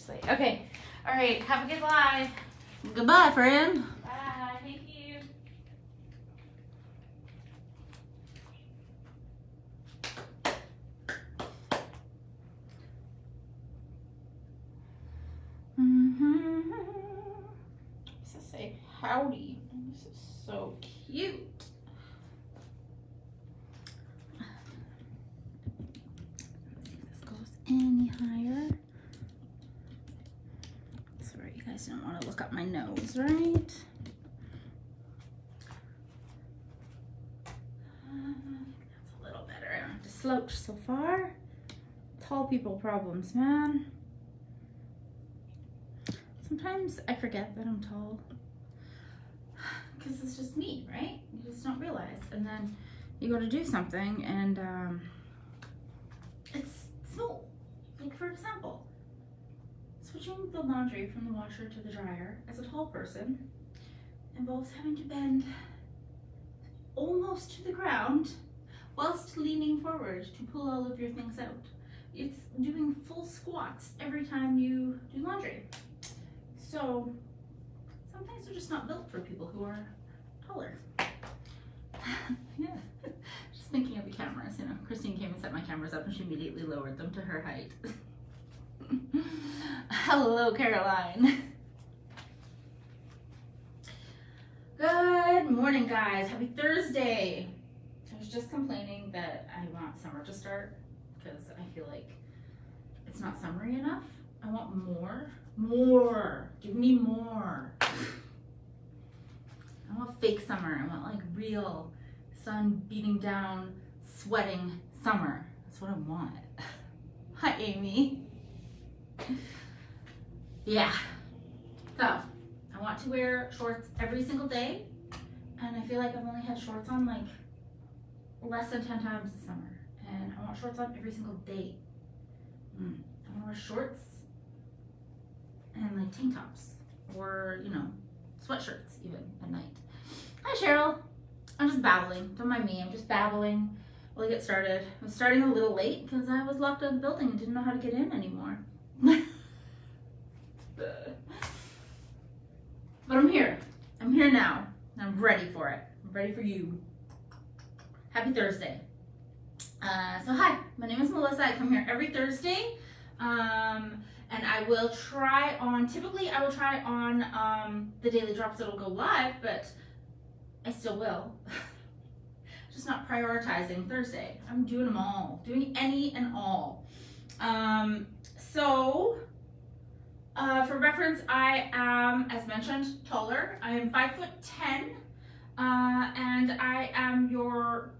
seriously. Okay. All right. Have a good live. Goodbye, friend. Bye. Thank you. This is say howdy. This is so cute. Let's see if this goes any higher. Sorry, you guys don't want to look up my nose, right? That's a little better. I don't have to slouch so far. Tall people problems, man. Sometimes I forget that I'm tall because it's just me, right? You just don't realize. And then you go to do something and it's small. Like for example, switching the laundry from the washer to the dryer as a tall person involves having to bend almost to the ground whilst leaning forward to pull all of your things out. It's doing full squats every time you do laundry. So some things are just not built for people who are taller. Yeah, just thinking of the cameras, you know, Christine came and set my cameras up and she immediately lowered them to her height. Hello, Caroline. Good morning, guys. Happy Thursday. I was just complaining that I want summer to start because I feel like it's not summery enough. I want more. More. Give me more. I want fake summer. I want like real sun beating down, sweating summer. That's what I want. Hi, Amy. Yeah. So, I want to wear shorts every single day. And I feel like I've only had shorts on like less than 10 times this summer. And I want shorts on every single day. I want to wear shorts and like tank tops or, you know, sweatshirts even at night. Hi, Cheryl. I'm just babbling. Don't mind me. I'm just babbling while I get started. I'm starting a little late because I was locked out of the building and didn't know how to get in anymore. But I'm here. I'm here now. And I'm ready for it. I'm ready for you. Happy Thursday. So hi, my name is Melissa. I come here every Thursday. And I will try on, typically I will try on the daily drops that'll go live, but I still will. Just not prioritizing Thursday. I'm doing them all, doing any and all. For reference, I am, as mentioned, taller. I am 5'10", and I am your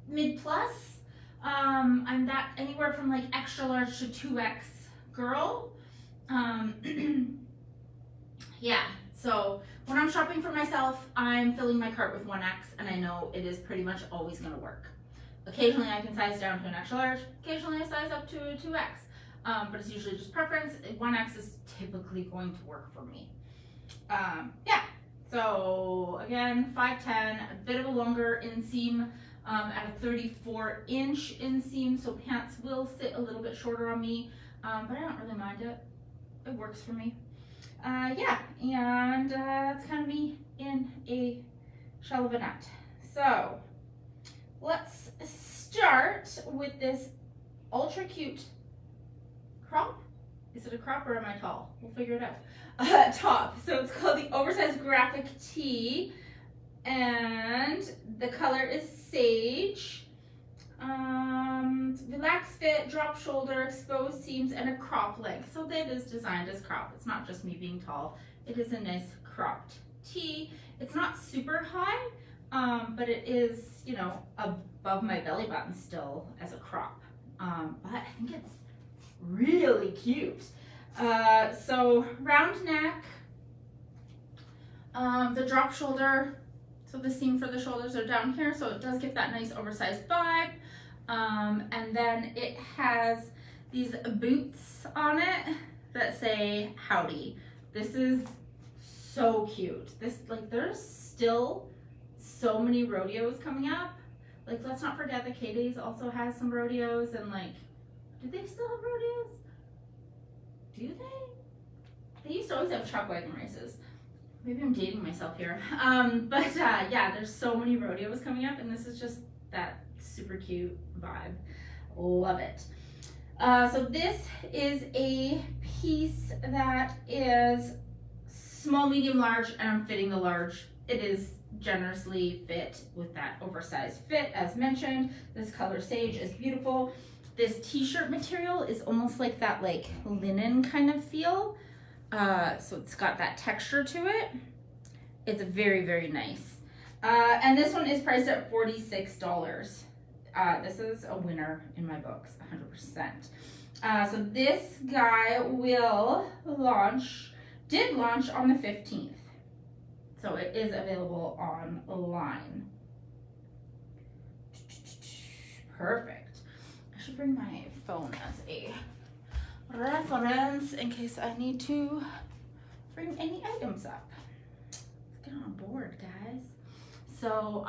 mid plus. I'm that anywhere from like extra large to 2X girl. Yeah, so when I'm shopping for myself, I'm filling my cart with 1X, and I know it is pretty much always gonna work. Occasionally I can size down to an extra large, occasionally I size up to a 2X, but it's usually just preference. 1X is typically going to work for me. Yeah, so again, 5'10", a bit of a longer inseam, at a 34-inch inseam, so pants will sit a little bit shorter on me, but I don't really mind it. It works for me. Yeah, and that's kind of me in a shell of a nut. So let's start with this ultra cute crop. Is it a crop or am I tall? We'll figure it out. Top. So it's called the oversized graphic tee, and the color is sage. Relaxed fit, drop shoulder, exposed seams, and a crop leg. So that is designed as crop. It's not just me being tall. It is a nice cropped tee. It's not super high, but it is, you know, above my belly button still as a crop. But I think it's really cute. So round neck, the drop shoulder. So the seam for the shoulders are down here, so it does give that nice oversized vibe. And then it has these boots on it that say howdy. This is so cute. This, like, there's still so many rodeos coming up. Like, let's not forget that K-Days also has some rodeos, and like, do they still have rodeos? Do they? They used to always have chuck wagon races. Maybe I'm dating myself here. Yeah, there's so many rodeos coming up, and this is just that super cute vibe. Love it. So this is a piece that is small, medium, large, and I'm fitting the large. It is generously fit with that oversized fit as mentioned. This color sage is beautiful. This t-shirt material is almost like that like linen kind of feel. So it's got that texture to it. It's very, very nice. And this one is priced at $46. This is a winner in my books, 100%. So this guy did launch on the 15th. So it is available online. Perfect. I should bring my phone as a reference in case I need to bring any items up. Let's get on board, guys. So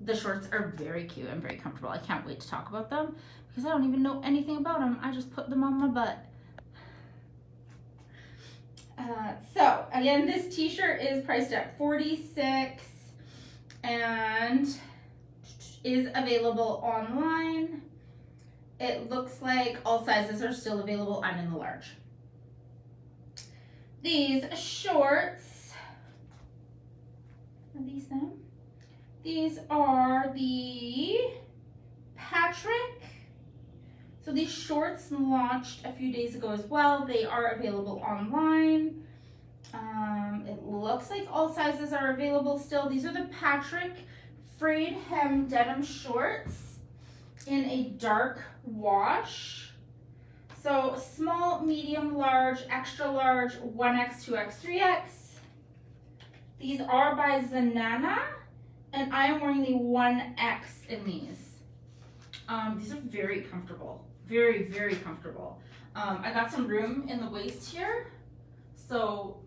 the shorts are very cute and very comfortable. I can't wait to talk about them because I don't even know anything about them. I just put them on my butt. So again, this t-shirt is priced at $46 and is available online. It looks like all sizes are still available. I'm in the large. These shorts, are these them? These are the Patrick. So these shorts launched a few days ago as well. They are available online. It looks like all sizes are available still. These are the Patrick frayed hem denim shorts in a dark wash. So small, medium, large, extra large, 1X, 2X, 3X. These are by Zanana, and I am wearing the 1X in these. These are very comfortable, very, very comfortable. I got some room in the waist here, so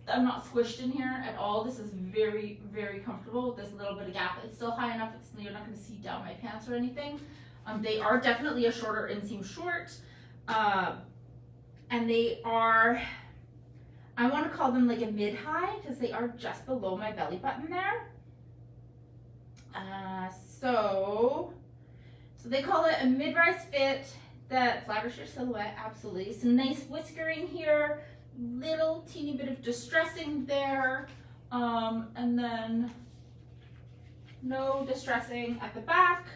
I'm not squished in here at all. This is very, very comfortable with this little bit of gap. It's still high enough, you're not gonna see down my pants or anything. They are definitely a shorter inseam short, and they are, I wanna call them like a mid-high because they are just below my belly button there. So they call it a mid-rise fit that flatters your silhouette, absolutely. Some nice whiskering here, little teeny bit of distressing there, and then no distressing at the back.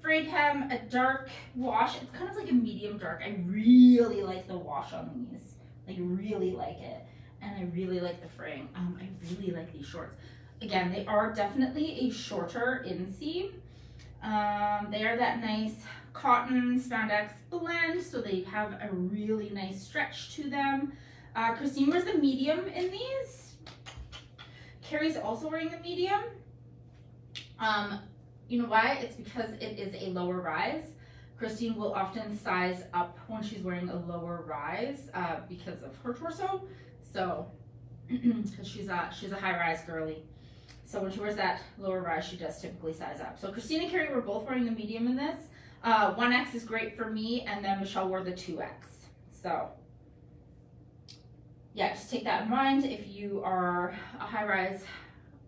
Frayed hem, a dark wash. It's kind of like a medium dark. I really like the wash on these, like really like it, and I really like the fraying. I really like these shorts. Again, they are definitely a shorter inseam. They are that nice cotton spandex blend, so they have a really nice stretch to them. Christine wears the medium in these. Carrie's also wearing the medium. You know why? It's because it is a lower rise. Christine will often size up when she's wearing a lower rise because of her torso. So, because she's a high rise girly. So when she wears that lower rise, she does typically size up. So Christine and Carrie were both wearing the medium in this. 1X is great for me, and then Michelle wore the 2X. So yeah, just take that in mind if you are a high rise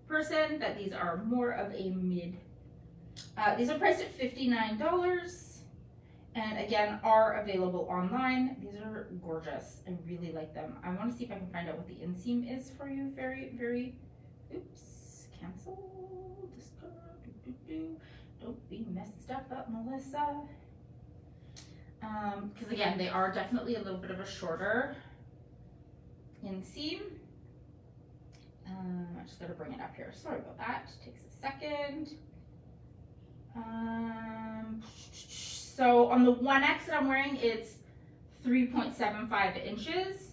person, that these are more of a mid. These are priced at $59 and again are available online. These are gorgeous. I really like them. I want to see if I can find out what the inseam is for you. Very, very, oops, cancel. Don't be messing stuff up, Melissa. Because again, they are definitely a little bit of a shorter inseam. I just gotta bring it up here. Sorry about that. Takes a second. So on the 1X that I'm wearing, it's 3.75 inches.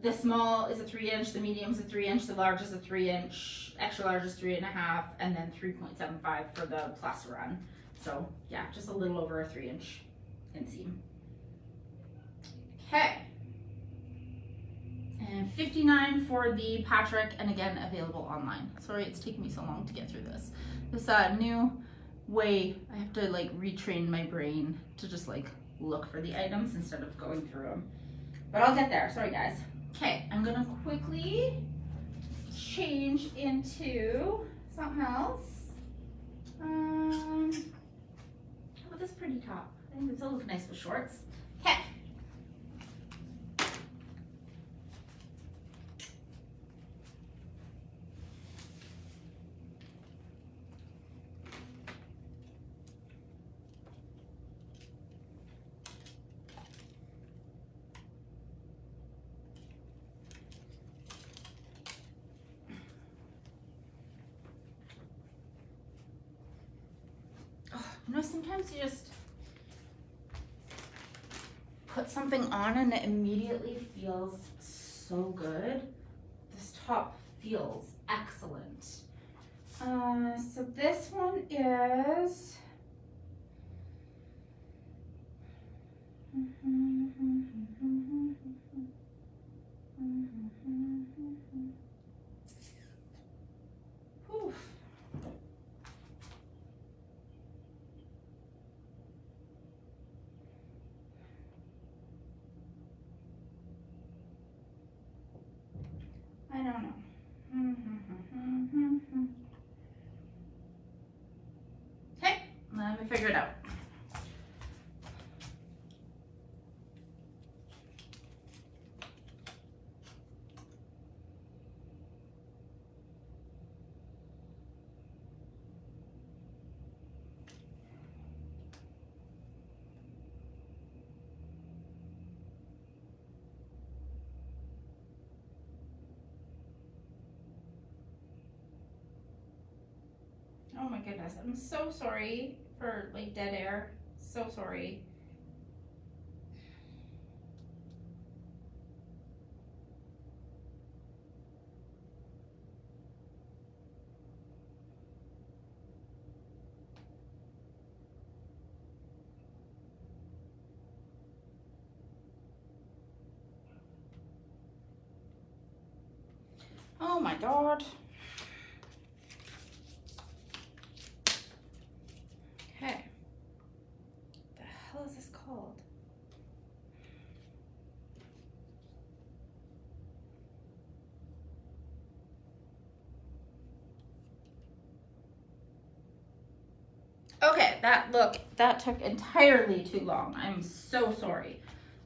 The small is a 3-inch, the medium is a 3-inch, the large is a 3-inch, extra large is 3.5, and then 3.75 for the plus run. So yeah, just a little over a 3-inch inseam. Okay. And $59 for the Patrick, and again, available online. Sorry it's taking me so long to get through this. This new way, I have to like retrain my brain to just like look for the items instead of going through them. But I'll get there. Sorry, guys. Okay, I'm gonna quickly change into something else. How about this pretty top? I think this will look nice with shorts. Okay. You know, sometimes you just put something on and it immediately feels so good. This top feels excellent. So this one is Oof. I don't know. Okay, let me figure it out. Oh my goodness, I'm so sorry for like dead air. So sorry. Oh my God. Okay. What the hell is this called? Okay, that took entirely too long. I'm so sorry.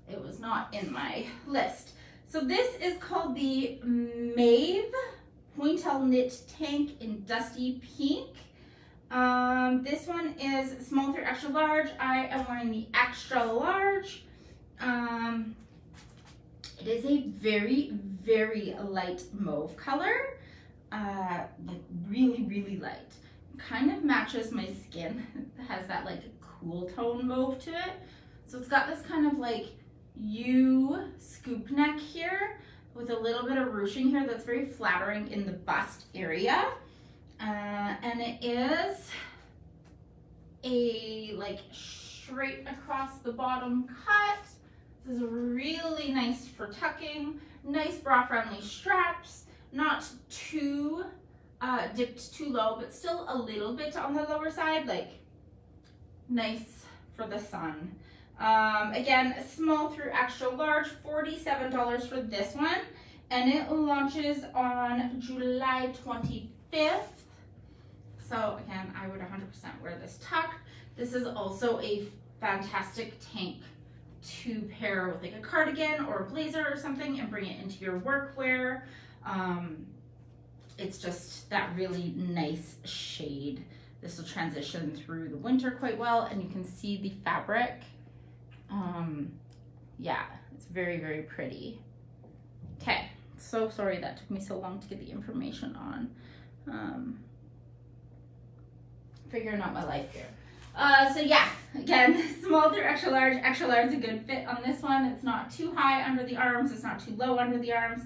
It was not in my list. So this is called the Maeve Pointel Knit Tank in Dusty Pink. This one is small through extra large. I am wearing the extra large. It is a very, very light mauve color. Like really light. Kind of matches my skin. It has that like cool tone mauve to it. So it's got this kind of like U scoop neck here with a little bit of ruching here that's very flattering in the bust area. And it is a like straight across the bottom cut. This is really nice for tucking, nice bra friendly straps, not too dipped too low, but still a little bit on the lower side, like nice for the sun. Again, small through extra large, $47 for this one, and it launches on July 25th. So again, I would 100% wear this tucked. This is also a fantastic tank to pair with like a cardigan or a blazer or something and bring it into your workwear. It's just that really nice shade. This will transition through the winter quite well, and you can see the fabric. Yeah, it's very pretty. Okay, so sorry that took me so long to get the information on. Figuring out my life here. So yeah, again, small through extra large. Extra large is a good fit on this one. It's not too high under the arms. It's not too low under the arms.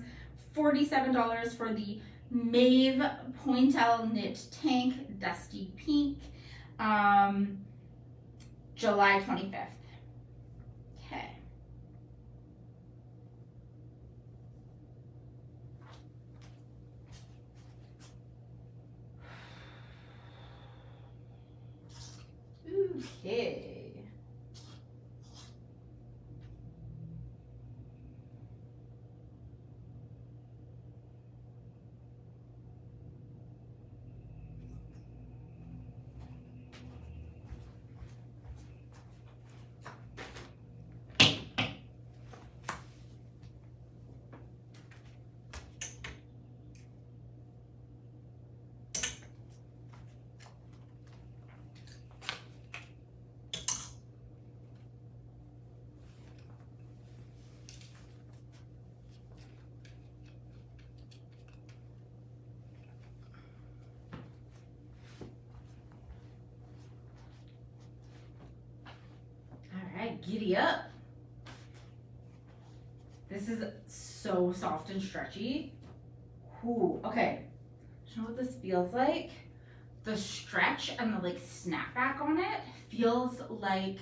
$47 for the Maeve Pointel Knit Tank Dusty Pink. July 25th. Okay. Okay. giddy up. This is so soft and stretchy. Ooh, okay. Do you know what this feels like? The stretch and the like snapback on it feels like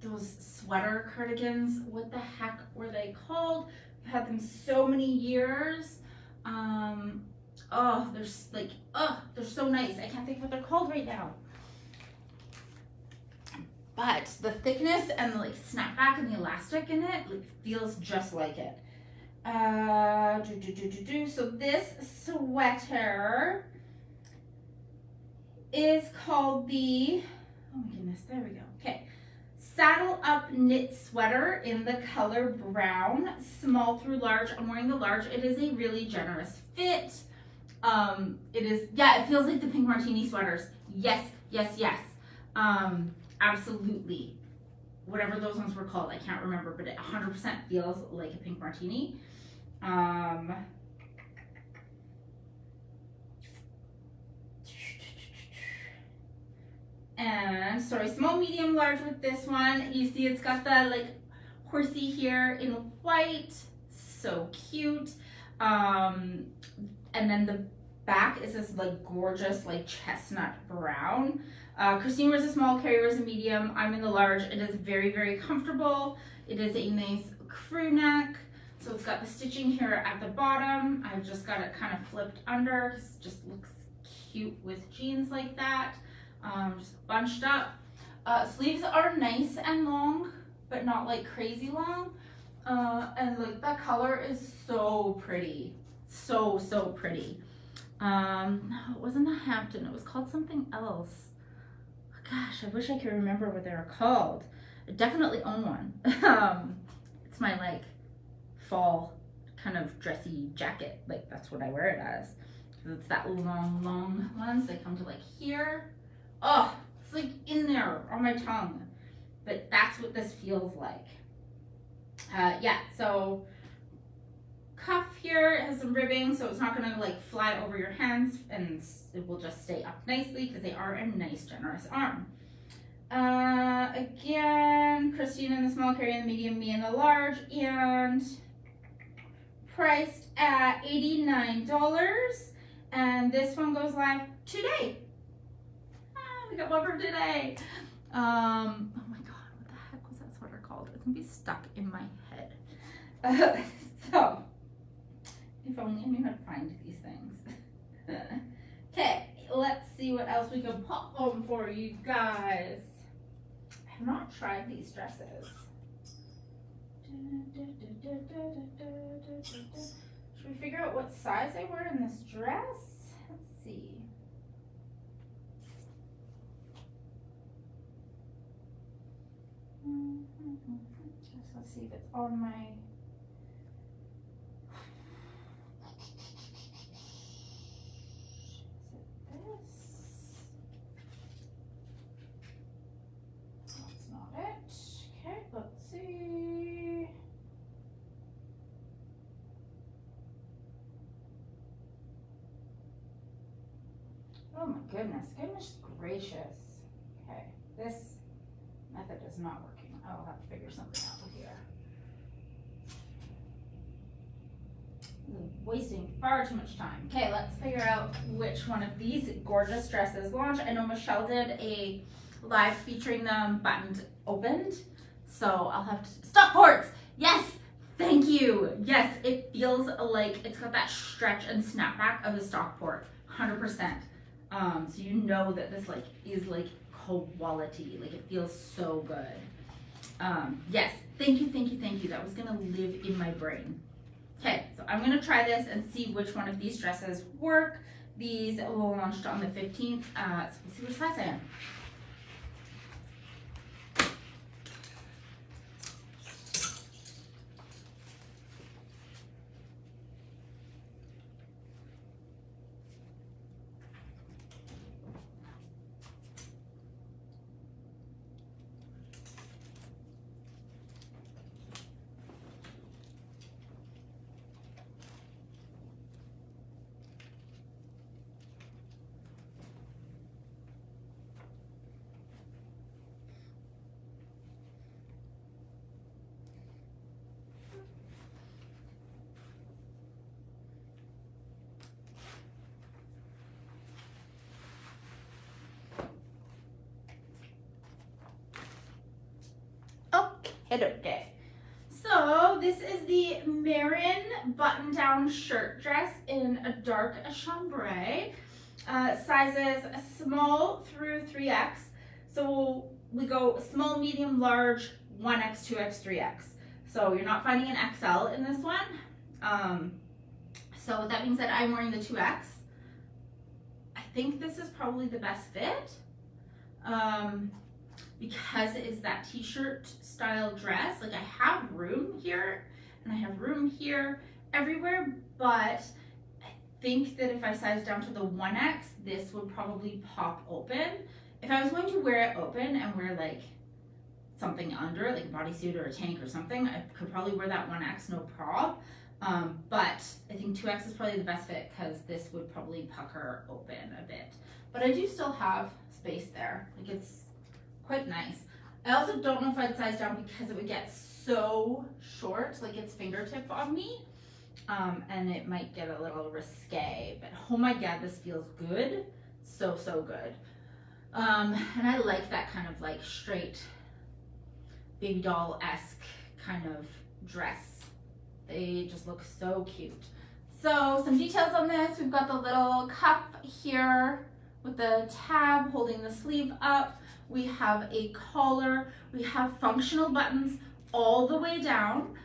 those sweater cardigans. What the heck were they called? I've had them so many years. They're so nice. I can't think of what they're called right now. But the thickness and the like snapback and the elastic in it like feels just like it. So this sweater is called the, oh my goodness, there we go. Okay. Saddle Up Knit Sweater in the color brown, small through large. I'm wearing the large. It is a really generous fit. It feels like the Pink Martini sweaters. Yes. Absolutely. Whatever those ones were called, I can't remember, but it 100% feels like a Pink Martini. And sorry, small, medium, large with this one. You see it's got the like horsey here in white, so cute. And then the back is this like gorgeous like chestnut brown. Christine wears a small, Carrie wears a medium. I'm in the large. It is very, very comfortable. It is a nice crew neck. So it's got the stitching here at the bottom. I've just got it kind of flipped under. It just looks cute with jeans like that. Just bunched up. Sleeves are nice and long, but not like crazy long. And like that color is so pretty. So pretty. No, it wasn't the Hampton. It was called something else. Gosh, I wish I could remember what they were called. I definitely own one. It's my like fall kind of dressy jacket. Like that's what I wear it as. It's that long ones. They come to like here. Oh, it's like in there on my tongue. But that's what this feels like. So cuff here has some ribbing, so it's not gonna like fly over your hands, and it will just stay up nicely because they are a nice generous arm. Again, Christine in the small, Carrie in the medium, me in the large, and priced at $89. And this one goes live today. We got one from today. Oh my god, what the heck was that sweater called? It's gonna be stuck in my head. So if only I knew how to find these things. Okay, let's see what else we can pop on for you guys. I have not tried these dresses. Should we figure out what size I wear in this dress? Let's see. Let's see if it's on my. Oh my goodness gracious. Okay, this method is not working. I'll have to figure something out here. I'm wasting far too much time. Okay, let's figure out which one of these gorgeous dresses launch. I know Michelle did a live featuring them buttoned opened, so I'll have to, Stockports, yes, thank you. Yes, it feels like it's got that stretch and snapback of a Stockport, 100%. So you know that this like is like quality, like it feels so good. Yes, thank you. That was gonna live in my brain. Okay, so I'm gonna try this and see which one of these dresses work. These will launch on the 15th. So we'll see which size I am. Okay. So this is the Marin button-down shirt dress in a dark chambray. Sizes small through 3X. So we go small, medium, large, 1X, 2X, 3X. So you're not finding an XL in this one. So that being said, I'm wearing the 2X. I think this is probably the best fit. Because it is that t-shirt style dress. Like I have room here and I have room here everywhere, but I think that if I size down to the 1X, this would probably pop open. If I was going to wear it open and wear like something under, like a bodysuit or a tank or something, I could probably wear that 1X, no prob. But I think 2X is probably the best fit because this would probably pucker open a bit. But I do still have space there. Like it's quite nice. I also don't know if I'd size down because it would get so short, like it's fingertip on me, and it might get a little risque, but oh my god, this feels good. So good. And I like that kind of like straight baby doll-esque kind of dress. They just look so cute. So some details on this. We've got the little cuff here with the tab holding the sleeve up. We have a collar. We have functional buttons all the way down.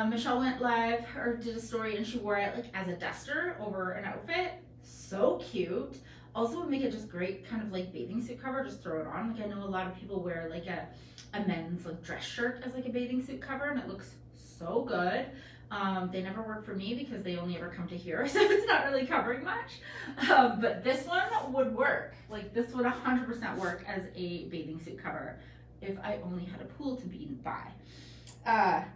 Michelle went live or did a story and she wore it like as a duster over an outfit. So cute. Also would make it just great kind of like bathing suit cover. Just throw it on. Like I know a lot of people wear like a men's like dress shirt as like a bathing suit cover and it looks so good. They never work for me because they only ever come to here, so it's not really covering much. But this one would work. Like this would 100% work as a bathing suit cover if I only had a pool to be by.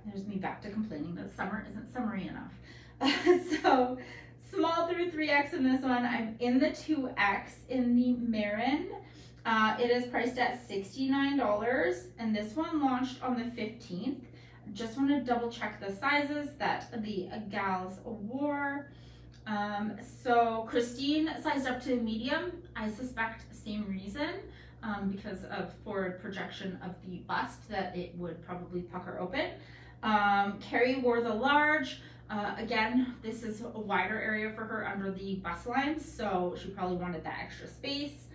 There's me back to complaining that summer isn't summery enough. So small through 3X in this one. I'm in the 2X in the Marin. It is priced at $69 and this one launched on the 15th. Just want to double check the sizes that the gals wore. So Christine sized up to medium. I suspect same reason because of forward projection of the bust that it would probably pucker open. Carrie wore the large. Again, this is a wider area for her under the bust lines, so she probably wanted that extra space.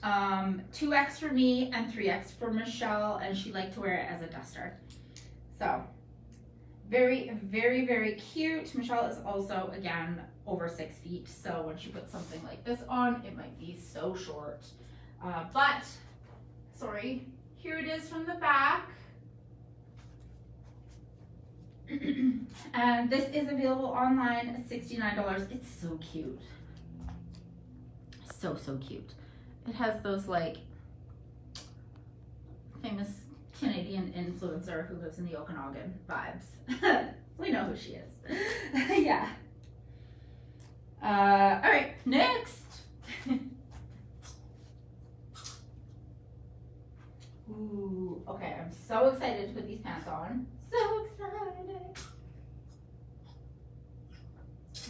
2X for me and 3X for Michelle, and she liked to wear it as a duster. So very, very, very cute. Michelle is also, again, over 6 feet. So when she puts something like this on, it might be so short. But, sorry, here it is from the back. And this is available online, $69. It's so cute. So cute. It has those like famous Canadian influencer who lives in the Okanagan vibes. We know who she is. Yeah. All right, next. Ooh, okay, I'm so excited to put these pants on. So excited.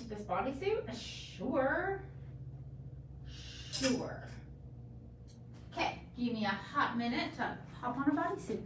This bodysuit? Sure. Okay, give me a hot minute to hop on a bodysuit.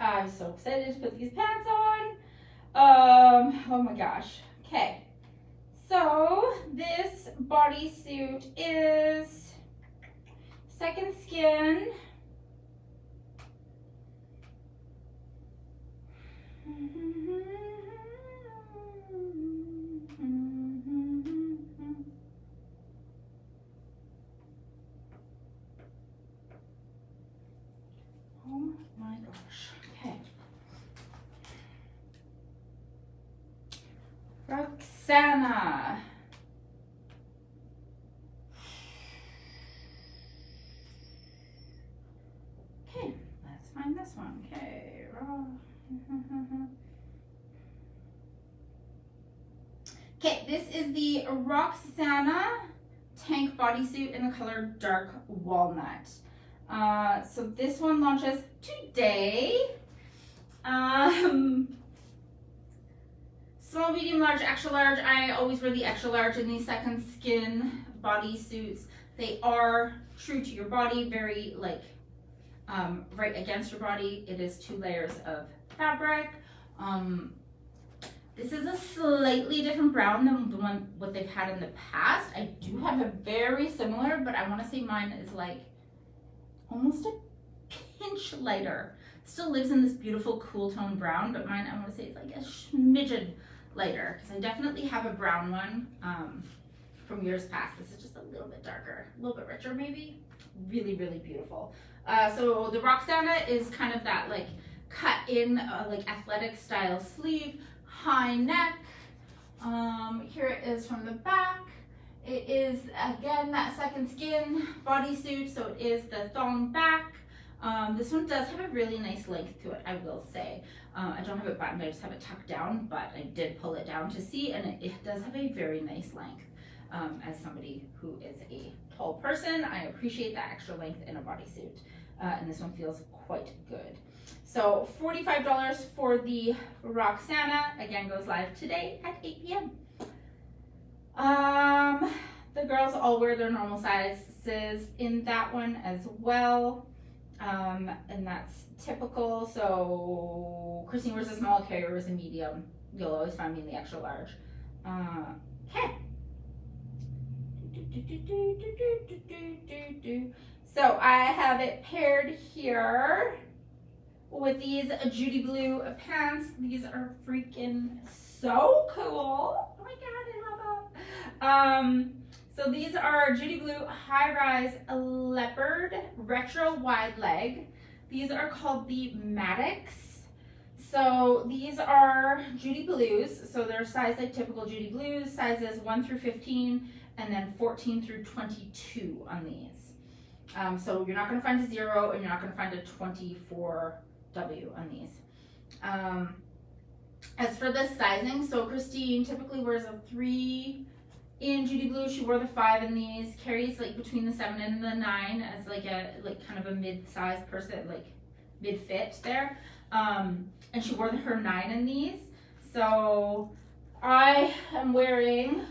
I'm so excited to put these pants on. Oh my gosh. Okay. So this bodysuit is Second Skin. Oh my gosh. Okay. Roxana. Okay, let's find this one. Okay. Okay, this is the Roxana tank bodysuit in the color dark walnut. So this one launches today. Small, medium, large, extra large. I always wear the extra large in these Second Skin bodysuits. They are true to your body, very like right against your body. It is 2 layers of fabric. This is a slightly different brown than the one what they've had in the past. I do have a very similar, but I want to say mine is like almost a pinch lighter. Still lives in this beautiful cool tone brown, but mine I want to say is like a smidgen lighter because I definitely have a brown one from years past. This is just a little bit darker, a little bit richer maybe. Really, really beautiful. So the Roxana is kind of that like cut in like athletic style sleeve, high neck. Here it is from the back. It is again that Second Skin bodysuit, so it is the thong back. This one does have a really nice length to it, I will say. I don't have it buttoned, I just have it tucked down, but I did pull it down to see, and it does have a very nice length. As somebody who is a tall person, I appreciate that extra length in a bodysuit. And this one feels quite good. So $45 for the Roxana, again goes live today at 8 p.m. The girls all wear their normal sizes in that one as well. And that's typical. So Christine wears a small, Carrie wears a medium. You'll always find me in the extra large. Okay. So I have it paired here with these Judy Blue pants. These are freaking so cool. Oh my god, I love them. So these are Judy Blue high-rise leopard retro wide leg. These are called the Maddox. So these are Judy Blues. So they're sized like typical Judy Blues, sizes 1 through 15, and then 14 through 22 on these. So you're not going to find a 0, and you're not going to find a 24W on these. As for the sizing, so Christine typically wears a 3 in Judy Blue. She wore the 5 in these. Carrie's like between the 7 and the 9 as like kind of a mid-sized person, like mid-fit there. And she wore her 9 in these. So I am wearing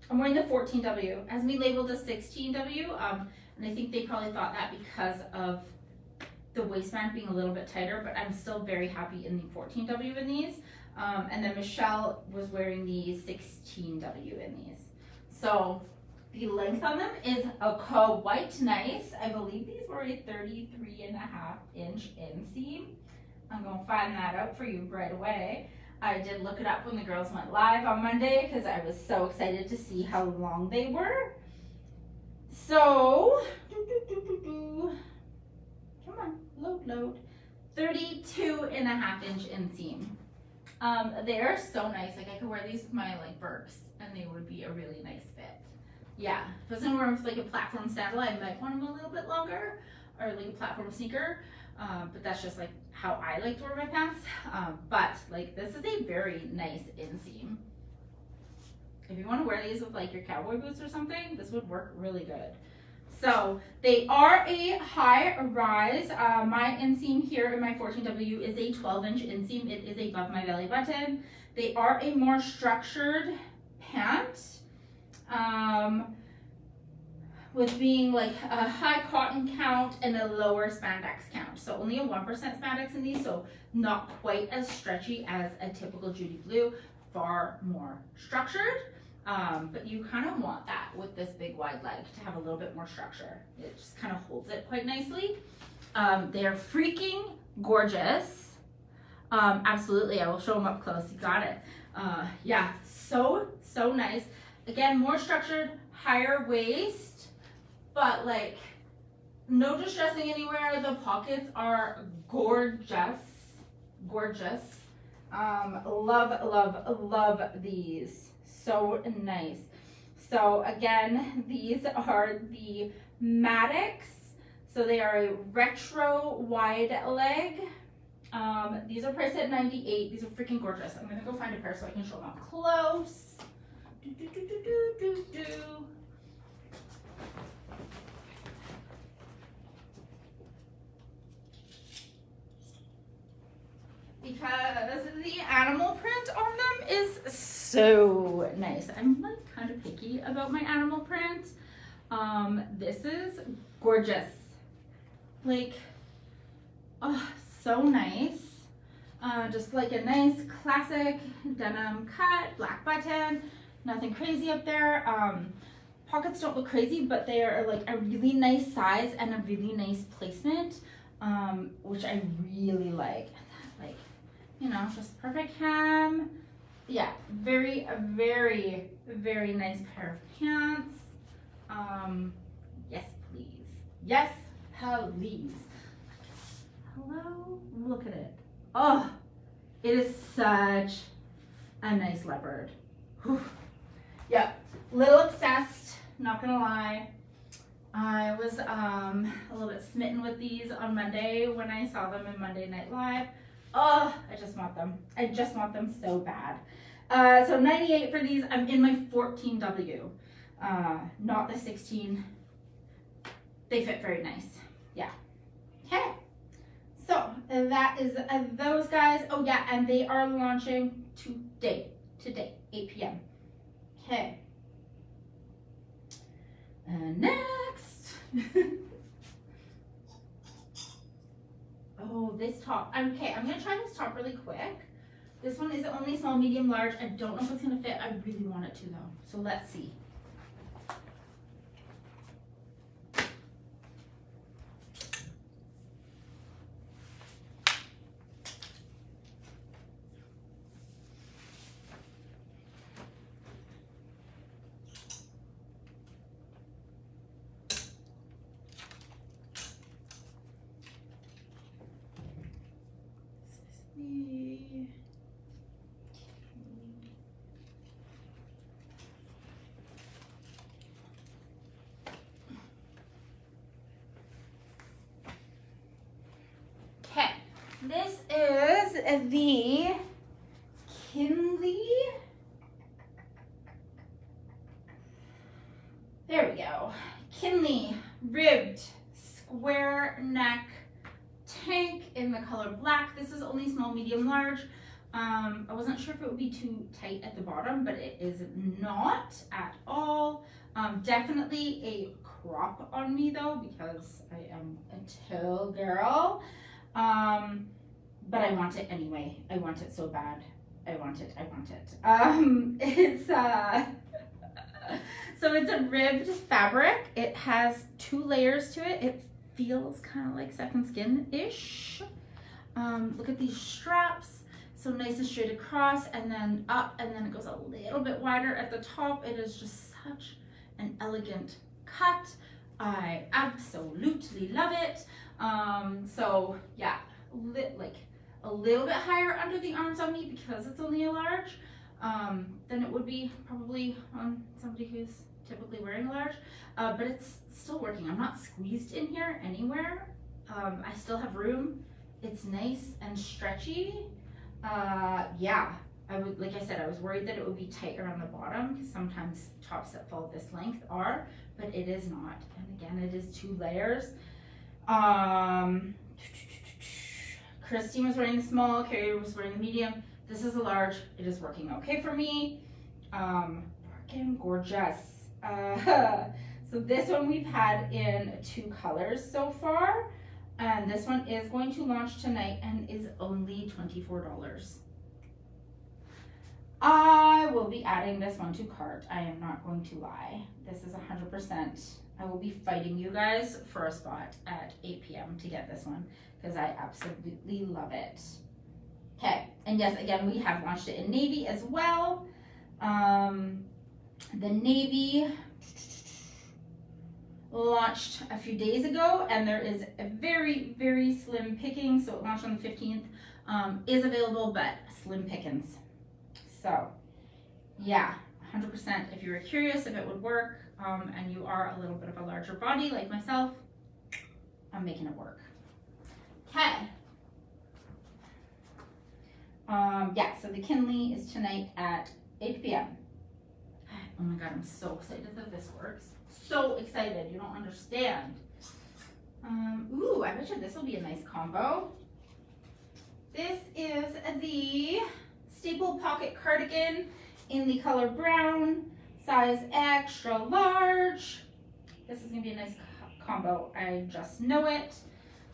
the 14W. As me labeled a 16W, and I think they probably thought that because of the waistband being a little bit tighter, but I'm still very happy in the 14W in these. And then Michelle was wearing the 16W in these. So the length on them is a quite nice. I believe these were a 33.5-inch inseam. I'm gonna find that out for you right away. I did look it up when the girls went live on Monday because I was so excited to see how long they were. So, come on, load. 32.5-inch inseam. They are so nice. Like I could wear these with my like Birks, and they would be a really nice fit. Yeah, if I was gonna wear them with like a platform sandal, I might want them a little bit longer, or like a platform sneaker. But that's just like how I like to wear my pants. But like this is a very nice inseam. If you want to wear these with like your cowboy boots or something, this would work really good. So they are a high rise. My inseam here in my 14W is a 12-inch inseam. It is above my belly button. They are a more structured pant. with being like a high cotton count and a lower spandex count. So only a 1% spandex in these, so not quite as stretchy as a typical Judy Blue, far more structured. But you kind of want that with this big wide leg to have a little bit more structure. It just kind of holds it quite nicely. They're freaking gorgeous. Absolutely, I will show them up close. You got it. Yeah, so nice. Again, more structured, higher waist, but like no distressing anywhere. The pockets are gorgeous. Love these. So nice. So again, these are the Maddox. So they are a retro wide leg. These are priced at $98. These are freaking gorgeous. I'm gonna go find a pair so I can show them up close. Because the animal print on them is so nice. I'm like kind of picky about my animal print. This is gorgeous. Like, oh, so nice. Just like a nice classic denim cut, black button, nothing crazy up there. Pockets don't look crazy, but they are like a really nice size and a really nice placement, which I really like. Like, you know, just perfect hem. Yeah, very nice pair of pants. Yes, please. Yes, please. Hello, look at it. Oh, it is such a nice leopard. Whew. Yep, little obsessed, not gonna lie. I was a little bit smitten with these on Monday when I saw them in Monday Night Live. Oh, I just want them. I just want them so bad. So 98 for these. I'm in my 14W, not the 16. They fit very nice. Yeah. Okay. So that is those guys. Oh yeah, and they are launching today, 8 p.m. Okay. Next. Oh, this top. Okay, I'm gonna try this top really quick. This one is only small, medium, large. I don't know if it's gonna fit. I really want it to though. So let's see. Okay, this is the Kinley. There we go. Kinley ribbed square neck tank in the color black. This is only small, medium, large. I wasn't sure if it would be too tight at the bottom, but it is not at all. Definitely a crop on me though, because I am a tall girl. But I want it anyway. I want it so bad. I want it. It's so it's a ribbed fabric. It has 2 layers to it. It feels kind of like second skin-ish. Look at these straps. So nice and straight across and then up, and then it goes a little bit wider at the top. It is just such an elegant cut. I absolutely love it. So yeah, like a little bit higher under the arms on me because it's only a large than it would be probably on somebody who's typically wearing a large, but it's still working. I'm not squeezed in here anywhere. I still have room. It's nice and stretchy. Yeah, like I said, I was worried that it would be tight around the bottom because sometimes tops that fall this length are, but it is not. And again, it is 2 layers. Christine was wearing the small, Carrie was wearing the medium. This is a large. It is working okay for me. Freaking gorgeous. So this one we've had in 2 colors so far. And this one is going to launch tonight and is only $24. I will be adding this one to cart. I am not going to lie. This is 100%. I will be fighting you guys for a spot at 8 p.m. to get this one because I absolutely love it. Okay, and yes, again, we have launched it in navy as well. The navy launched a few days ago, and there is a very, very slim picking. So it launched on the 15th. Is available, but slim pickings. So, yeah, 100%. If you were curious if it would work, and you are a little bit of a larger body like myself, I'm making it work. Okay. Yeah, so the Kinley is tonight at 8 p.m. Oh my God, I'm so excited that this works. So excited, you don't understand. Ooh, I bet you this will be a nice combo. This is the staple pocket cardigan in the color brown, size extra large. This is gonna be a nice combo, I just know it.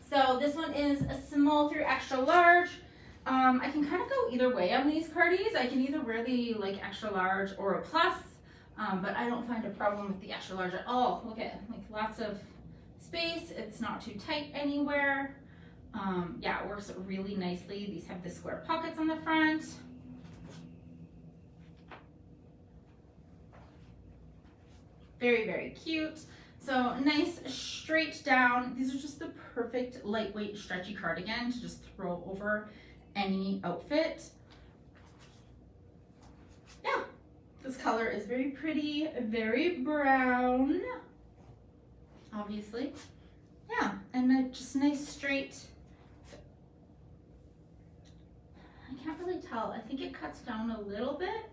So this one is a small through extra large. I can kind of go either way on these cardies. I can either wear the like extra large or a plus, but I don't find a problem with the extra large at all. Look at like lots of space. It's not too tight anywhere. Yeah, it works really nicely. These have the square pockets on the front. Very, very cute. So nice straight down. These are just the perfect lightweight stretchy cardigan to just throw over any outfit. Yeah, this color is very pretty, very brown, obviously. Yeah, and just nice straight. I can't really tell. I think it cuts down a little bit,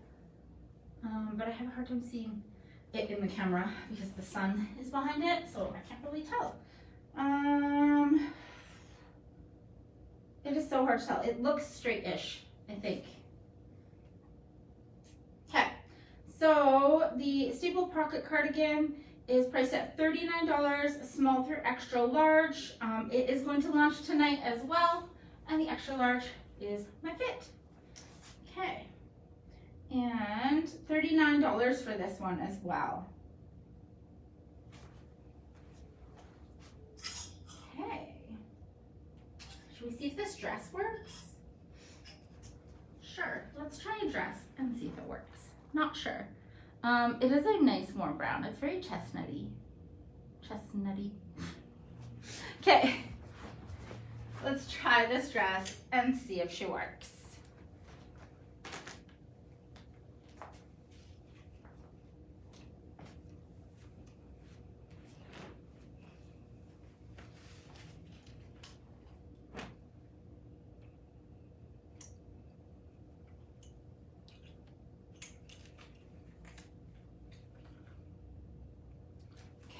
but I have a hard time seeing it in the camera because the sun is behind it, so I can't really tell. It is so hard to tell. It looks straight-ish, I think. Okay, so the staple pocket cardigan is priced at $39, small through extra large. It is going to launch tonight as well, and the extra large is my fit. Okay, and $39 for this one as well. Okay, should we see if this dress works? Sure, let's try a dress and see if it works. Not sure. It is a nice warm brown. It's very chestnutty. Chestnutty. Okay, let's try this dress and see if she works.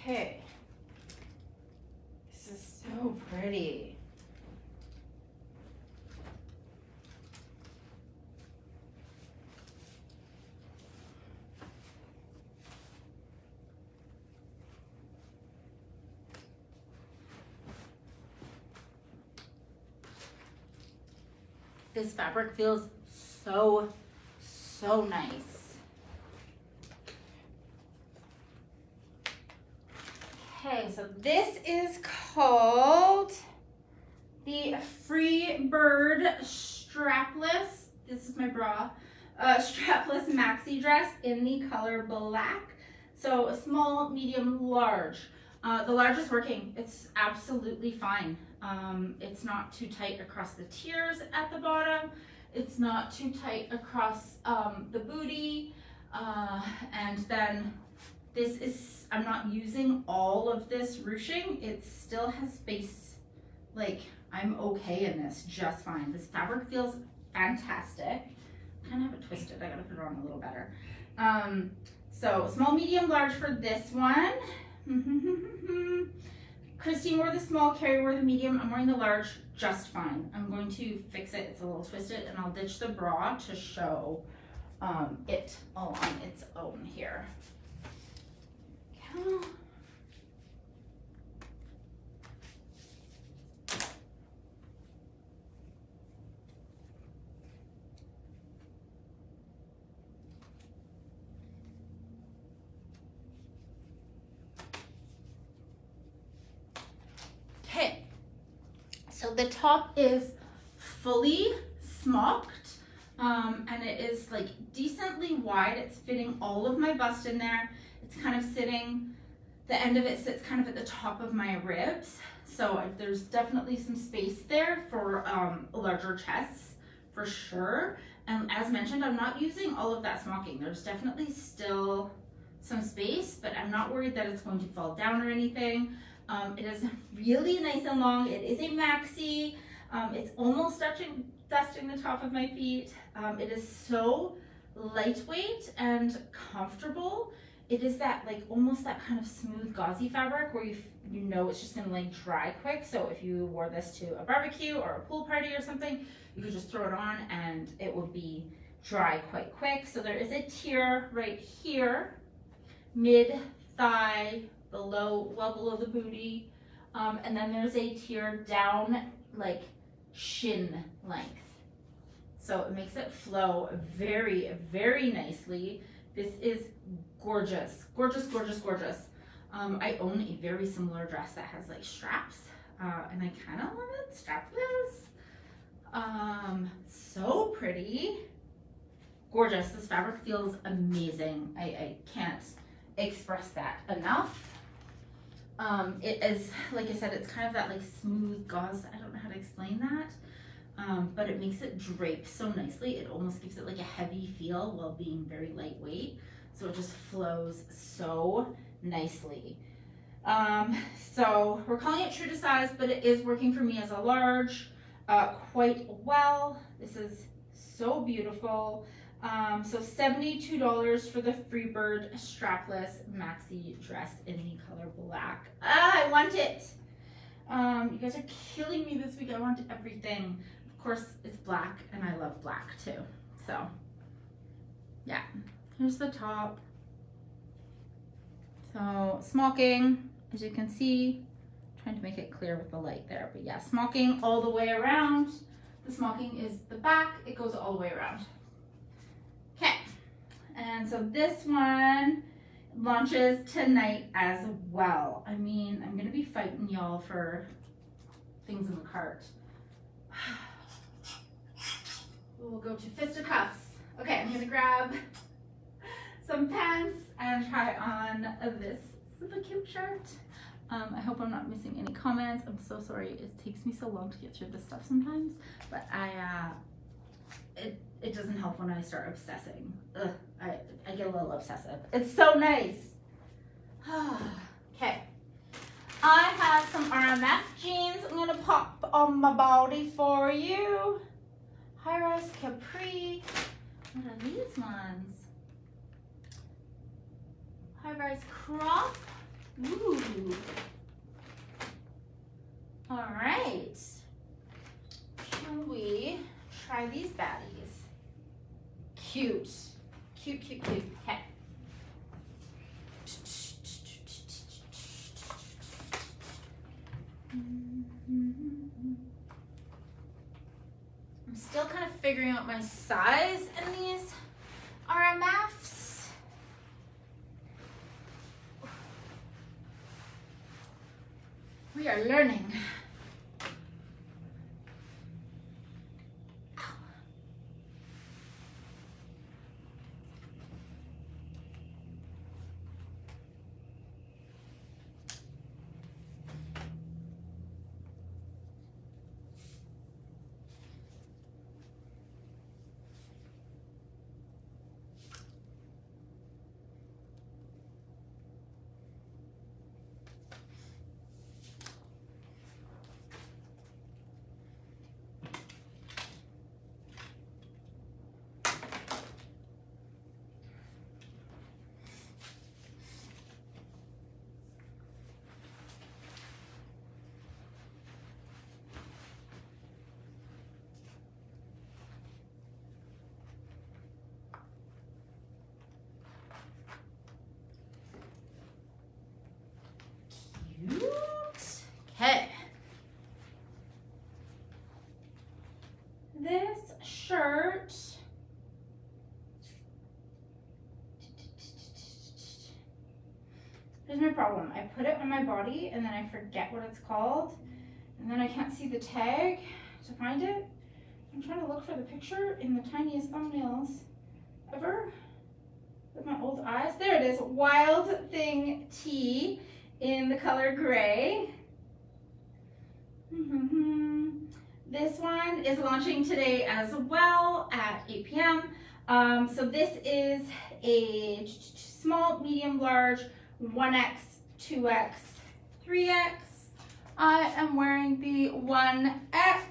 Okay, this is so pretty. This fabric feels so nice. Okay, so this is called the Free Bird strapless. This is my bra. Strapless maxi dress in the color black. So a small, medium, large. The large is working. It's absolutely fine. It's not too tight across the tiers at the bottom. It's not too tight across the booty. And then this is, I'm not using all of this ruching. It still has space. Like, I'm okay in this just fine. This fabric feels fantastic. I kind of have it twisted. I gotta put it on a little better. So small, medium, large for this one. Christine wore the small, Carrie wore the medium. I'm wearing the large just fine. I'm going to fix it. It's a little twisted, and I'll ditch the bra to show it all on its own here. So the top is fully smocked, and it is like decently wide. It's fitting all of my bust in there. It's kind of sitting, the end of it sits kind of at the top of my ribs. So there's definitely some space there for larger chests for sure. And as mentioned, I'm not using all of that smocking. There's definitely still some space, but I'm not worried that it's going to fall down or anything. It is really nice and long. It is a maxi. It's almost dusting the top of my feet. It is so lightweight and comfortable. It is that like almost that kind of smooth gauzy fabric where you know it's just gonna like dry quick. So if you wore this to a barbecue or a pool party or something, you could just throw it on and it would be dry quite quick. So there is a tier right here, mid thigh, well below the booty, and then there's a tier down like shin length. So it makes it flow very, very nicely. This is gorgeous, gorgeous, gorgeous, gorgeous. I own a very similar dress that has like straps, and I kind of want it strapless. So pretty, gorgeous. This fabric feels amazing. I can't express that enough. It is, like I said, it's kind of that like smooth gauze. I don't know how to explain that. But it makes it drape so nicely. It almost gives it like a heavy feel while being very lightweight. So it just flows so nicely. So we're calling it true to size, but it is working for me as a large quite well. This is so beautiful. So $72 for the Freebird strapless maxi dress in the color black. I want it. You guys are killing me this week. I want everything. Of course, it's black, and I love black too. So, yeah. Here's the top. So, smocking, as you can see. Trying to make it clear with the light there. But yeah, smocking all the way around. The smocking is the back. It goes all the way around. Okay. And so this one launches tonight as well. I mean, I'm going to be fighting y'all for things in the cart. We'll go to fisticuffs. Okay, I'm gonna grab some pants and try on this super cute shirt. I hope I'm not missing any comments. I'm so sorry. It takes me so long to get through this stuff sometimes, but it doesn't help when I start obsessing. Ugh, I get a little obsessive. It's so nice. Okay. I have some RMF jeans I'm gonna pop on my body for you. High-rise capri. What are these ones? High-rise crop. Ooh. All right. Shall we try these baddies? Cute. Cute, cute, cute. Okay. I'm still kind of figuring out my size in these RMFs. We are learning. Okay. This shirt here's my problem. I put it on my body and then I forget what it's called. And then I can't see the tag to find it. I'm trying to look for the picture in the tiniest thumbnails ever with my old eyes. There it is, Wild Thing Tea in the color gray. This one is launching today as well at 8 p.m. So this is a small, medium, large, 1X, 2X, 3X. I am wearing the 1X.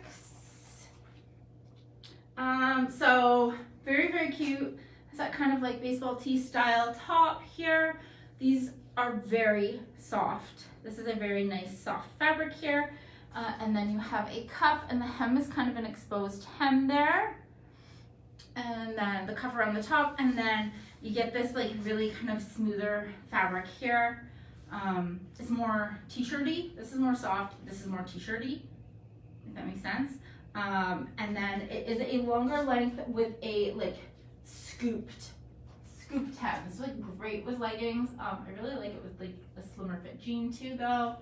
So very, very cute. It's that kind of like baseball tee style top here. These are very soft. This is a very nice soft fabric here. And then you have a cuff, and the hem is kind of an exposed hem there. And then the cuff around the top, and then you get this like really kind of smoother fabric here. It's more t-shirty. This is more soft. This is more t-shirty, if that makes sense. And then it is a longer length with a like scooped hem. It's like great with leggings. I really like it with like a slimmer fit jean too though.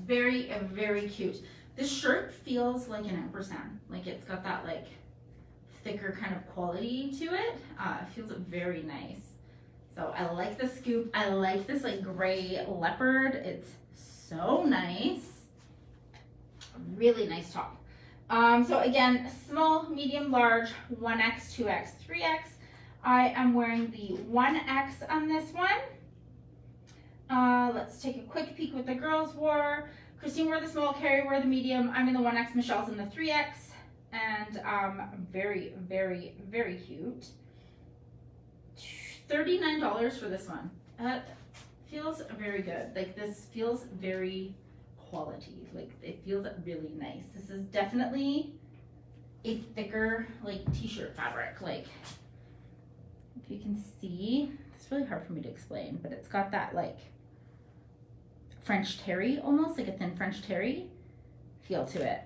Very, very cute. This shirt feels like an ampersand. Like it's got that like thicker kind of quality to it. It feels very nice. So I like the scoop. I like this like gray leopard. It's so nice. Really nice top. So again, small, medium, large, 1X, 2X, 3X. I am wearing the 1X on this one. Let's take a quick peek what the girls wore. Christine wore the small, Carrie wore the medium. I'm in the 1X, Michelle's in the 3X. And very, very, very cute. $39 for this one. That feels very good. Like this feels very quality. Like it feels really nice. This is definitely a thicker like t-shirt fabric. Like if you can see, it's really hard for me to explain, but it's got that like French terry, almost like a thin French terry feel to it.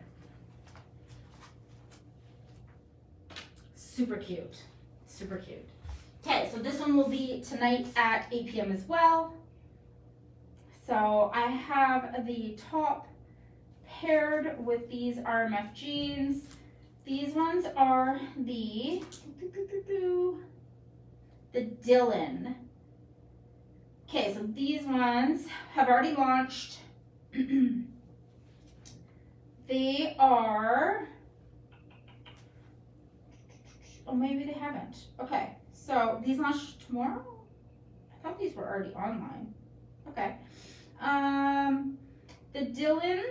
Super cute, super cute. Okay, so this one will be tonight at 8 p.m. as well. So I have the top paired with these RMF jeans. These ones are the Dylan. Okay, so these ones have already launched. They are, oh, maybe they haven't. Okay, so these launch tomorrow? I thought these were already online. Okay. The Dylan,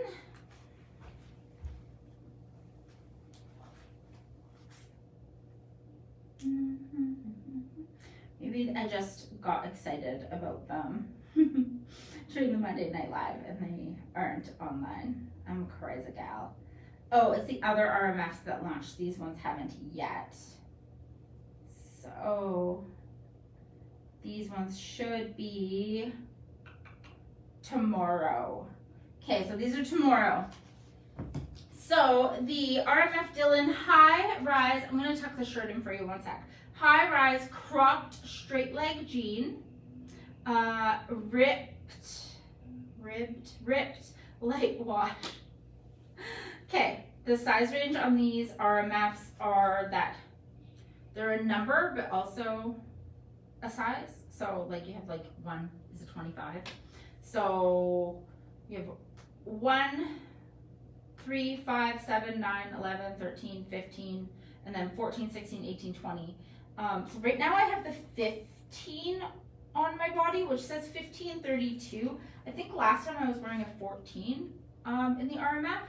maybe I just got excited about them during the Monday Night Live and they aren't online. I'm a crazy gal. Oh, it's the other RMFs that launched. These ones haven't yet. So these ones should be tomorrow. Okay, so these are tomorrow. So the RMF Dylan high rise, I'm gonna tuck the shirt in for you one sec. High rise cropped straight leg jean, ripped light wash. Okay, the size range on these RMFs are that they're a number, but also a size. So like you have like 1 is a 25. So you have 1, 3, 5, 7, 9, 11, 13, 15, and then 14, 16, 18, 20. So right now I have the 15 on my body, which says 1532. I think last time I was wearing a 14 in the RMF.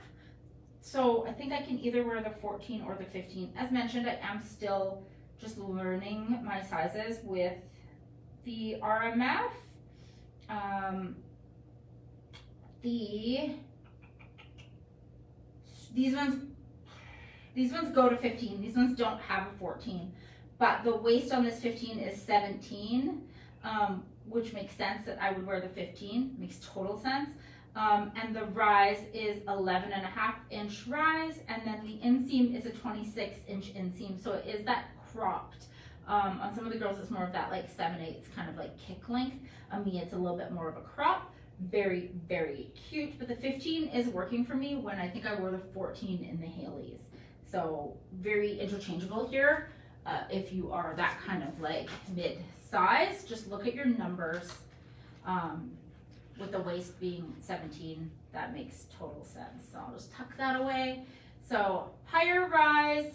So I think I can either wear the 14 or the 15. As mentioned, I am still just learning my sizes with the RMF. These ones go to 15. These ones don't have a 14, but the waist on this 15 is 17, which makes sense that I would wear the 15. Makes total sense. And the rise is 11.5-inch rise, and then the inseam is a 26-inch inseam, so it is that cropped. On some of the girls, it's more of that like 7/8 kind of like kick length. On me, it's a little bit more of a crop. very, very cute. But the 15 is working for me when I think I wore the 14 in the Haleys. So very interchangeable here. If you are that kind of like mid-size, just look at your numbers. With the waist being 17, that makes total sense. So I'll just tuck that away. So higher rise,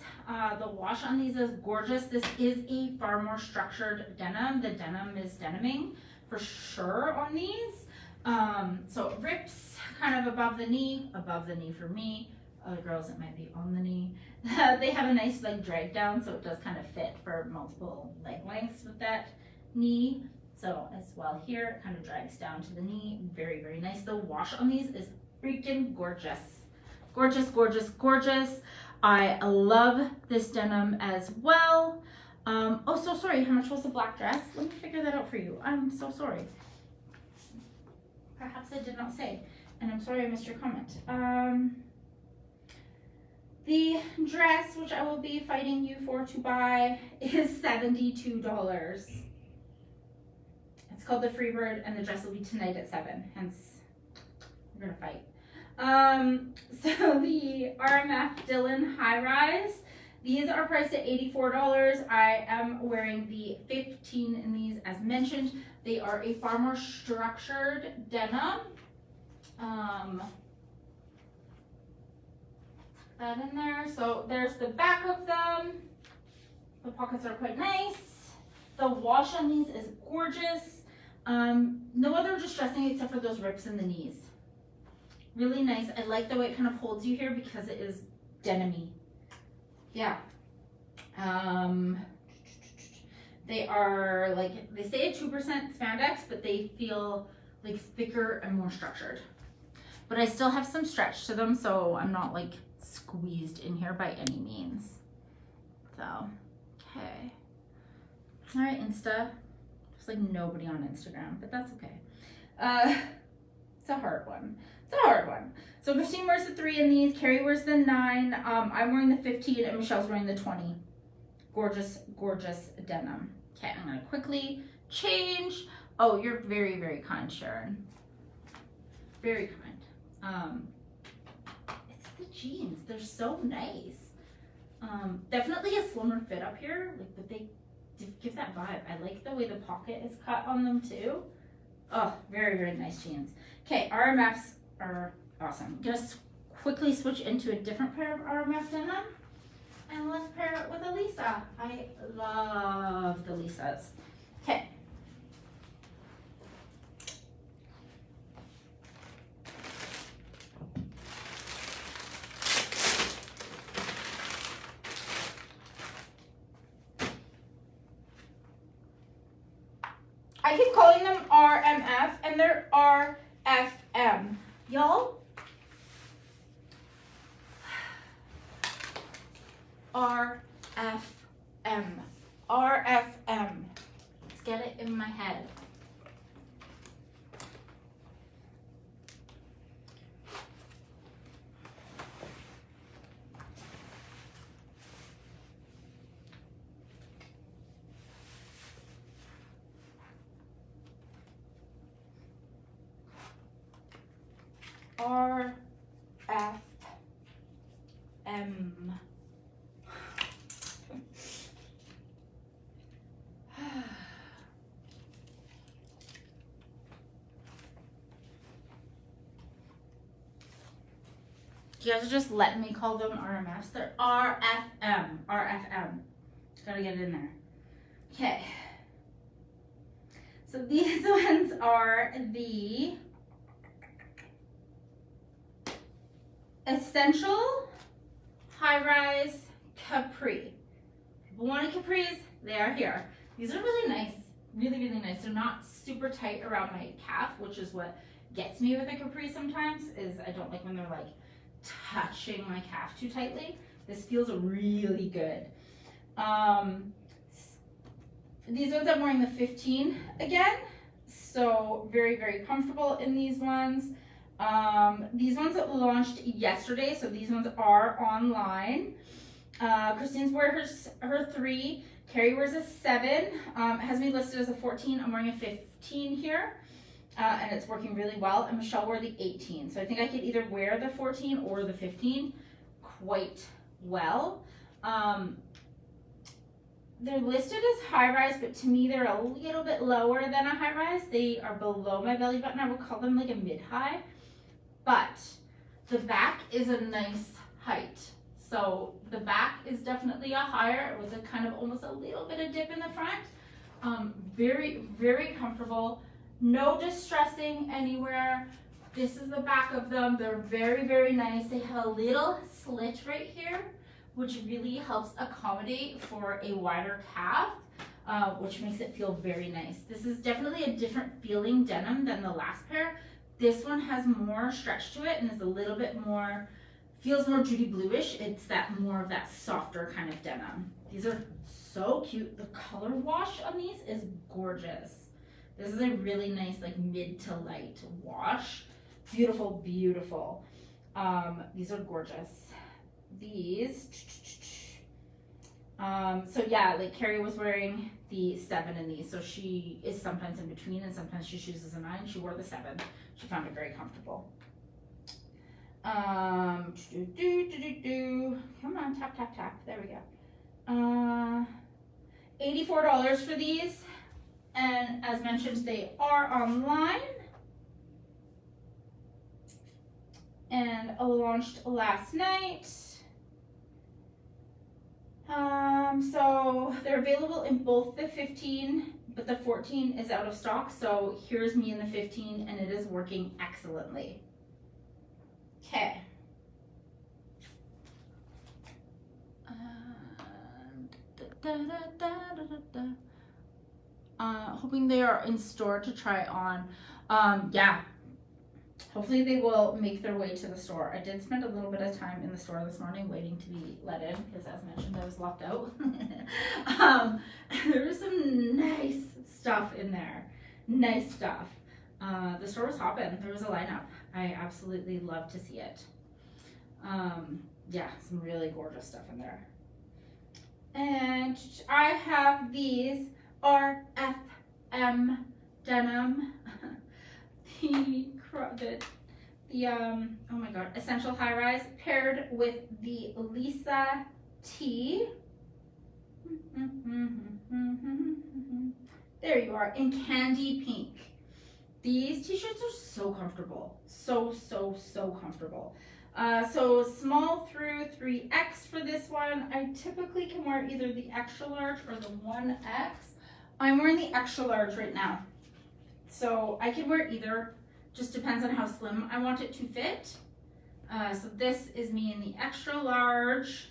the wash on these is gorgeous. This is a far more structured denim. The denim is deniming for sure on these. So it rips kind of above the knee for me. Other girls, it might be on the knee. They have a nice like drag down, so it does kind of fit for multiple leg lengths with that knee. So as well here, it kind of drags down to the knee. Very, very nice. The wash on these is freaking gorgeous. Gorgeous, gorgeous, gorgeous. I love this denim as well. Oh, so sorry. How much was the black dress? Let me figure that out for you. I'm so sorry. Perhaps I did not say. And I'm sorry I missed your comment. The dress, which I will be fighting you for to buy, is $72. It's called the Freebird, and the dress will be tonight at 7. Hence, we're gonna fight. So the RMF Dylan High Rise, these are priced at $84. I am wearing the 15 in these as mentioned. They are a far more structured denim. That in there. So there's the back of them. The pockets are quite nice. The wash on these is gorgeous. No other distressing except for those rips in the knees. Really nice. I like the way it kind of holds you here because it is denim-y. Yeah. They are like, they say a 2% spandex, but they feel like thicker and more structured. But I still have some stretch to them, so I'm not like squeezed in here by any means. So, okay. All right, Insta. There's like nobody on Instagram, but that's okay. It's a hard one. It's a hard one. So Christine wears the 3 in these, Carrie wears the 9, I'm wearing the 15, and Michelle's wearing the 20. Gorgeous, gorgeous denim. Okay, I'm gonna quickly change. Oh, you're very, very kind, Sharon. Very kind. It's the jeans, they're so nice. Definitely a slimmer fit up here, like, but they give that vibe. I like the way the pocket is cut on them too. Oh, very, very nice jeans. Okay, RMFs are awesome. Just quickly switch into a different pair of RMF denim. And let's pair it with a Lisa. I love the Lisas. Okay. I keep calling them RMF and they're RFM. Y'all? RFM. RFM. Let's get it in my head. RFM. You guys are just letting me call them RMFs. They're RFM. RFM. Gotta get it in there. Okay. So these ones are the Essential High-Rise Capri. If you want capris, they are here. These are really nice. Really, really nice. They're not super tight around my calf, which is what gets me with a capri sometimes, is I don't like when they're like touching my calf too tightly. This feels really good. These ones I'm wearing the 15 again, so very, very comfortable in these ones. These ones that launched yesterday, so these ones are online. Christine's wears her 3, Carrie wears a 7, has me listed as a 14, I'm wearing a 15 here. and it's working really well. And Michelle wore the 18, so I think I could either wear the 14 or the 15 quite well. They're listed as high rise, but to me they're a little bit lower than a high rise. They are below my belly button. I would call them like a mid high, but the back is a nice height. So the back is definitely a higher with a kind of almost a little bit of dip in the front. Very, very comfortable. No distressing anywhere. This is the back of them. They're very, very nice. They have a little slit right here, which really helps accommodate for a wider calf, which makes it feel very nice. This is definitely a different feeling denim than the last pair. This one has more stretch to it and is a little bit more, feels more Judy bluish. It's that more of that softer kind of denim. These are so cute. The color wash on these is gorgeous. This is a really nice like mid to light wash. Beautiful, beautiful. These are gorgeous. These, so yeah, like Carrie was wearing the 7 in these, so she is sometimes in between and sometimes she chooses a 9. She wore the 7. She found it very comfortable. Come on, tap, tap, tap. There we go. $84 for these. And as mentioned, they are online. And launched last night. So they're available in both the 15, but the 14 is out of stock. So here's me in the 15 and it is working excellently. Okay. Hoping they are in store to try on. Yeah. Hopefully they will make their way to the store. I did spend a little bit of time in the store this morning waiting to be let in because as mentioned I was locked out. There was some nice stuff in there. Nice stuff. The store was hopping. There was a lineup. I absolutely love to see it. Yeah, some really gorgeous stuff in there. And I have these RFM denim. The oh my god, essential high rise paired with the Lisa T. There you are in candy pink. These t-shirts are so comfortable, so comfortable. So small through 3X for this one. I typically can wear either the extra large or the 1X. I'm wearing the extra large right now, so I can wear either. Just depends on how slim I want it to fit. So this is me in the extra large.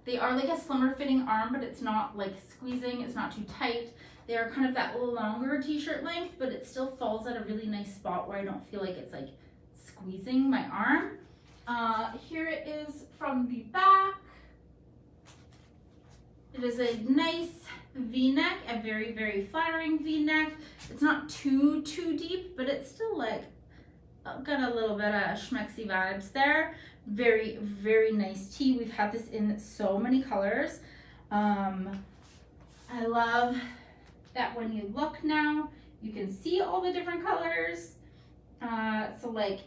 They are like a slimmer fitting arm, but it's not like squeezing, it's not too tight. They are kind of that longer t-shirt length, but it still falls at a really nice spot where I don't feel like it's like squeezing my arm. Here it is from the back. It is a nice V-neck, a very flattering V-neck. It's not too deep, but it's still like got a little bit of schmexy vibes there. Very nice tee. We've had this in so many colors. I love that when you look now, you can see all the different colors. So like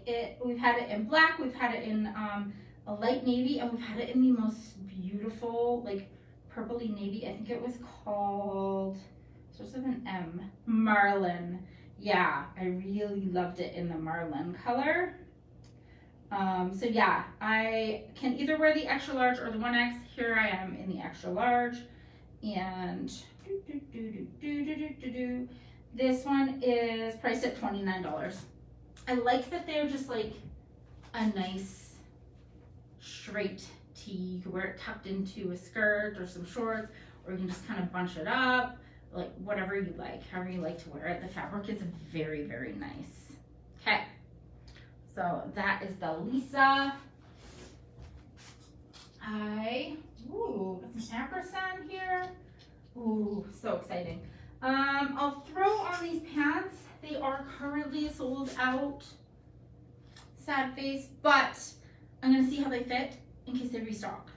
we've had it in black, we've had it in a light navy, and we've had it in the most beautiful like purpley navy. I think it was called, starts with an M, Marlin. Yeah, I really loved it in the Marlin color. So yeah, I can either wear the extra large or the 1X. Here I am in the extra large. And this one is priced at $29. I like that they're just like a nice straight tee. You can wear it tucked into a skirt or some shorts, or you can just kind of bunch it up, like whatever you like, however you like to wear it. The fabric is very nice. Okay, so that is the Lisa. Ooh, got some ampersand here. Ooh, so exciting. I'll throw on these pants. They are currently sold out. Sad face, but I'm gonna see how they fit in case they restock.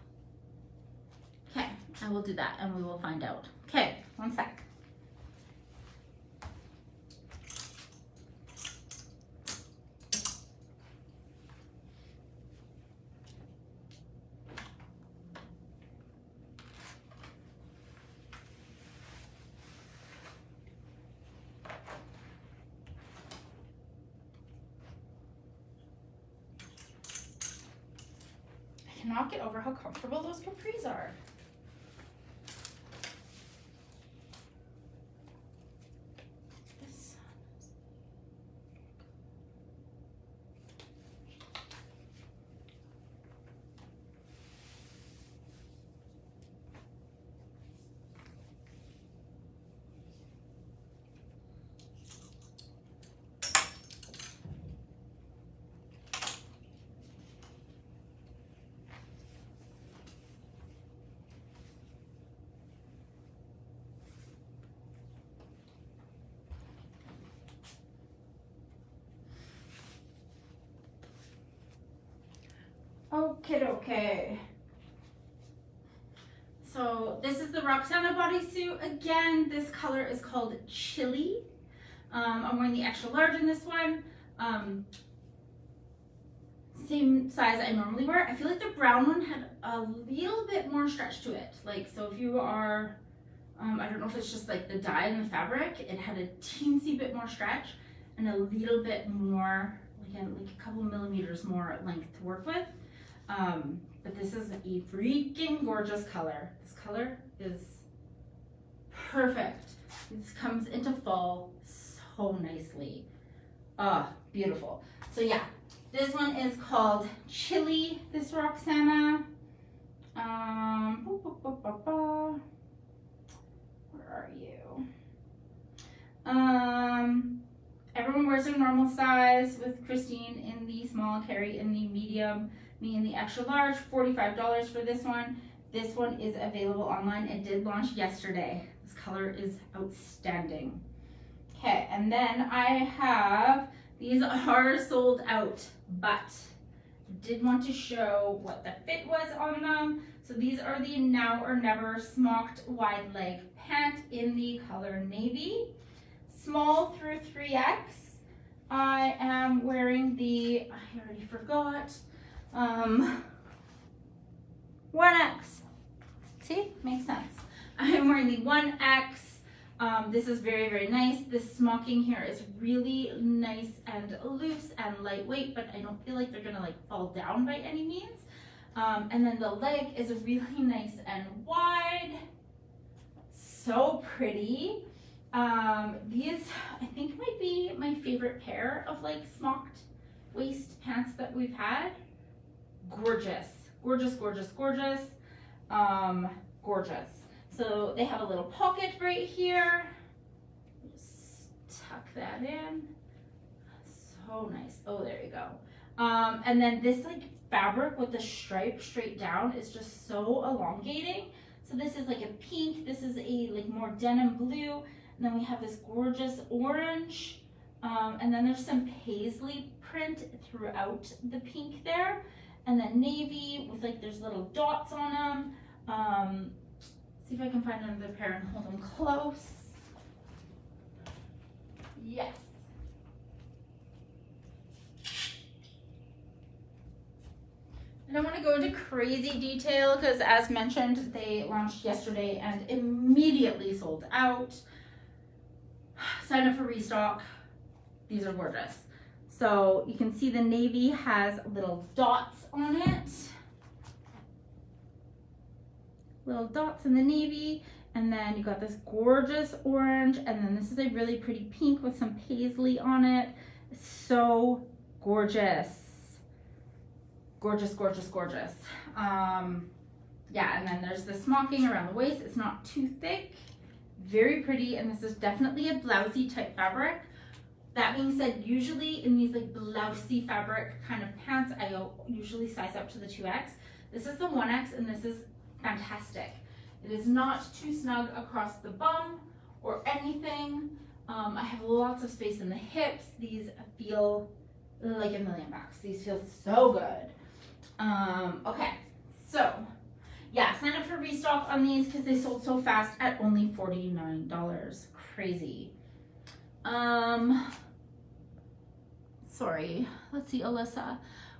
Okay, I will do that and we will find out. Okay, one sec. cannot get over how comfortable those capris are. Okay. So this is the Roxana bodysuit. Again, this color is called Chili. I'm wearing the extra large in this one. Same size I normally wear. I feel like the brown one had a little bit more stretch to it. Like, so if you are, I don't know if it's just like the dye in the fabric, it had a teensy bit more stretch and a little bit more, like a couple millimeters more length to work with. But this is a freaking gorgeous color. This color is perfect. This comes into fall so nicely. Beautiful. So yeah, this one is called Chili, this Roxana. Where are you? Everyone wears their normal size, with Christine in the small, Carrie in the medium, me in the extra large. $45 for this one. This one is available online. It did launch yesterday. This color is outstanding. Okay, and then I have, these are sold out, but I did want to show what the fit was on them. So these are the Now or Never smocked wide leg pant in the color navy. Small through 3X. I am wearing the, I already forgot, 1X. See, makes sense. I'm wearing the 1X. This is very, very nice. This smocking here is really nice and loose and lightweight, but I don't feel like they're gonna like fall down by any means. And then the leg is really nice and wide. So pretty. These I think might be my favorite pair of like smocked waist pants that we've had. Gorgeous, gorgeous, gorgeous, gorgeous. Gorgeous. So they have a little pocket right here. Just tuck that in. So nice. Oh, there you go. And then this like fabric with the stripe straight down is just so elongating. So this is like a pink. This is a like more denim blue. And then we have this gorgeous orange. And then there's some paisley print throughout the pink there. And then navy with like there's little dots on them. See if I can find another pair and hold them close. Yes. I don't want to go into crazy detail because as mentioned, they launched yesterday and immediately sold out. Sign up for restock. These are gorgeous. So you can see the navy has little dots on it. Little dots in the navy, and then you got this gorgeous orange, and then this is a really pretty pink with some paisley on it. So gorgeous. Gorgeous, gorgeous, gorgeous. Yeah, and then there's the smocking around the waist. It's not too thick. Very pretty, and this is definitely a blousey type fabric. That being said, usually in these like blousey fabric kind of pants, I usually size up to the 2X. This is the 1X, and this is fantastic. It is not too snug across the bum or anything. I have lots of space in the hips. These feel like $1 million. These feel so good. Okay, so yeah, sign up for restock on these because they sold so fast at only $49. Crazy. Sorry, let's see, Alyssa.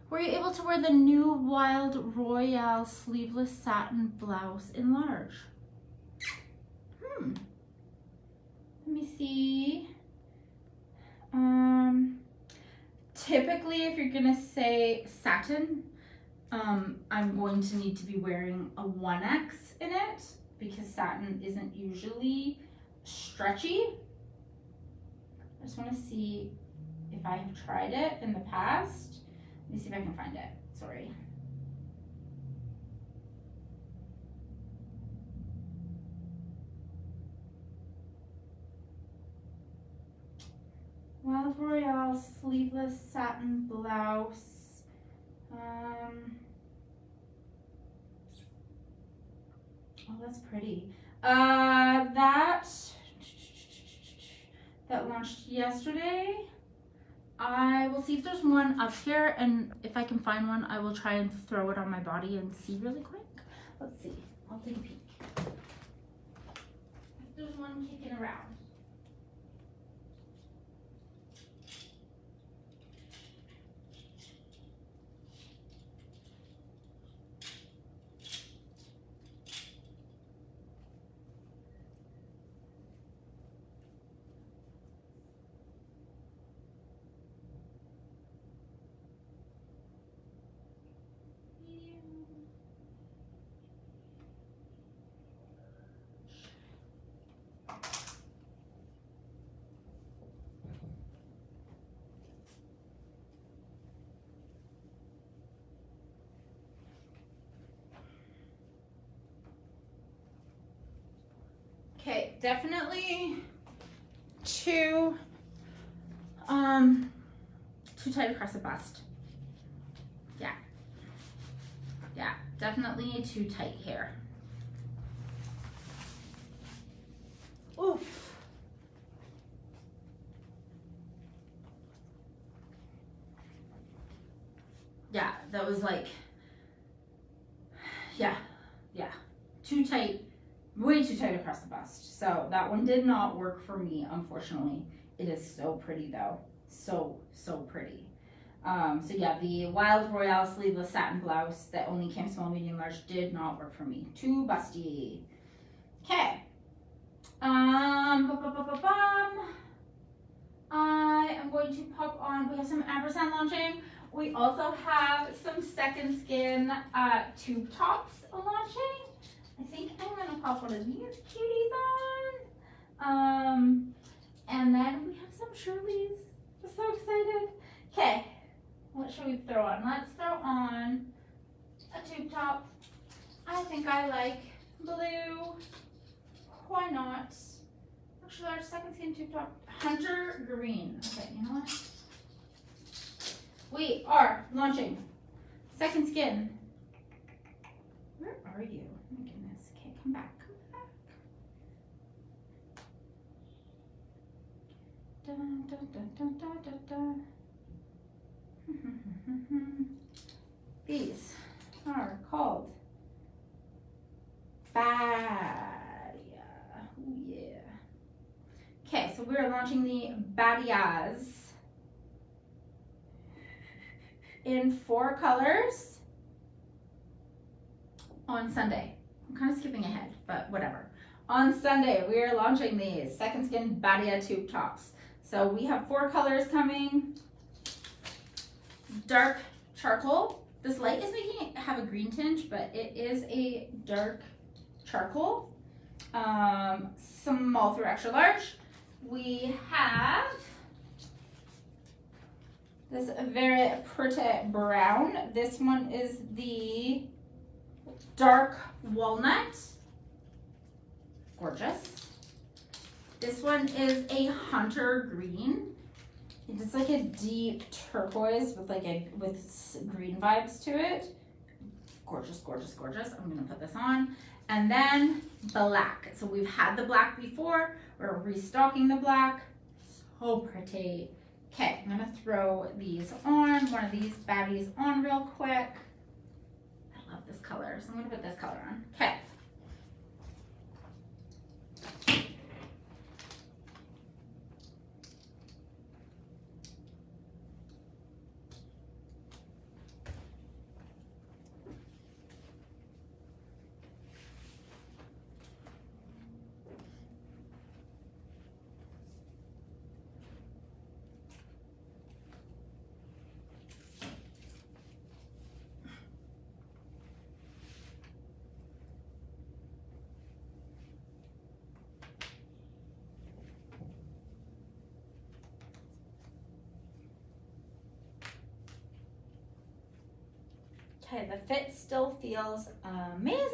Were you able to wear the new Wild Royale sleeveless satin blouse in large? Let me see. Typically, if you're gonna say satin, I'm going to need to be wearing a 1X in it because satin isn't usually stretchy. I just want to see if I have tried it in the past. Let me see if I can find it. Sorry. Wild Royale sleeveless satin blouse. Oh, that's pretty. That launched yesterday. I will see if there's one up here, and if I can find one, I will try and throw it on my body and see really quick. Let's see. I'll take a peek. If there's one kicking around. Okay, definitely too tight across the bust. Yeah, definitely too tight here. Oof. Yeah, that was like, yeah, too tight. Way too tight across the bust. So that one did not work for me, unfortunately. It is so pretty though. So pretty. So yeah, the Wild Royale sleeveless satin blouse that only came small, medium, large did not work for me. Too busty. Okay. I am going to pop on, we have some ampersand launching. We also have some Second Skin tube tops launching. I think I'm gonna pop one of these cuties on. And then we have some Shirley's. I'm so excited. Okay, what should we throw on? Let's throw on a tube top. I think I like blue. Why not? Actually, our Second Skin tube top, Hunter Green. Okay, you know what? We are launching Second Skin. Where are you? Oh my goodness. Okay, come back. Dun, dun, dun, dun, dun, dun, dun. These are called Badia. Oh yeah. Okay, so we're launching the Badias in 4 colors on Sunday. I'm kind of skipping ahead, but whatever. On Sunday, we are launching these Second Skin Badia tube tops. So we have 4 colors coming. Dark charcoal. This light is making it have a green tinge, but it is a dark charcoal. Small through extra large. We have this very pretty brown. This one is the dark walnut. Gorgeous. This one is a hunter green. It's like a deep turquoise with green vibes to it. Gorgeous, gorgeous, gorgeous. I'm gonna put this on. And then black. So we've had the black before. We're restocking the black. So pretty. Okay, I'm gonna throw these on, one of these baddies on real quick. I love this color, so I'm gonna put this color on. Okay. Okay, the fit still feels amazing.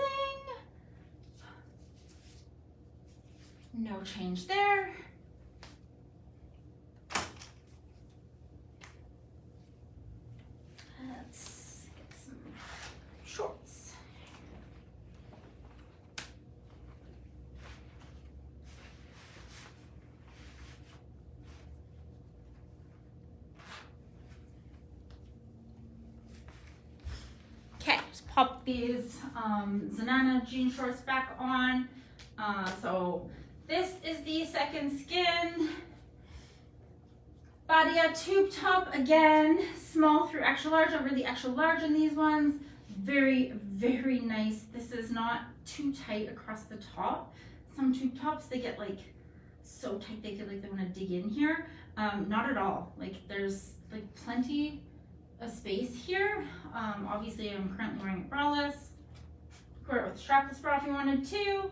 No change there. Let's get some shorts. Okay, just pop these Zanana jean shorts back on. So this is the Second Skin Badia tube top, again, small through extra large. I'm really extra large in these ones. Very, very nice. This is not too tight across the top. Some tube tops, they get like so tight they feel like they want to dig in here. Not at all. Like there's like plenty of space here. Obviously I'm currently wearing it braless. Wear it with strapless bra if you wanted to.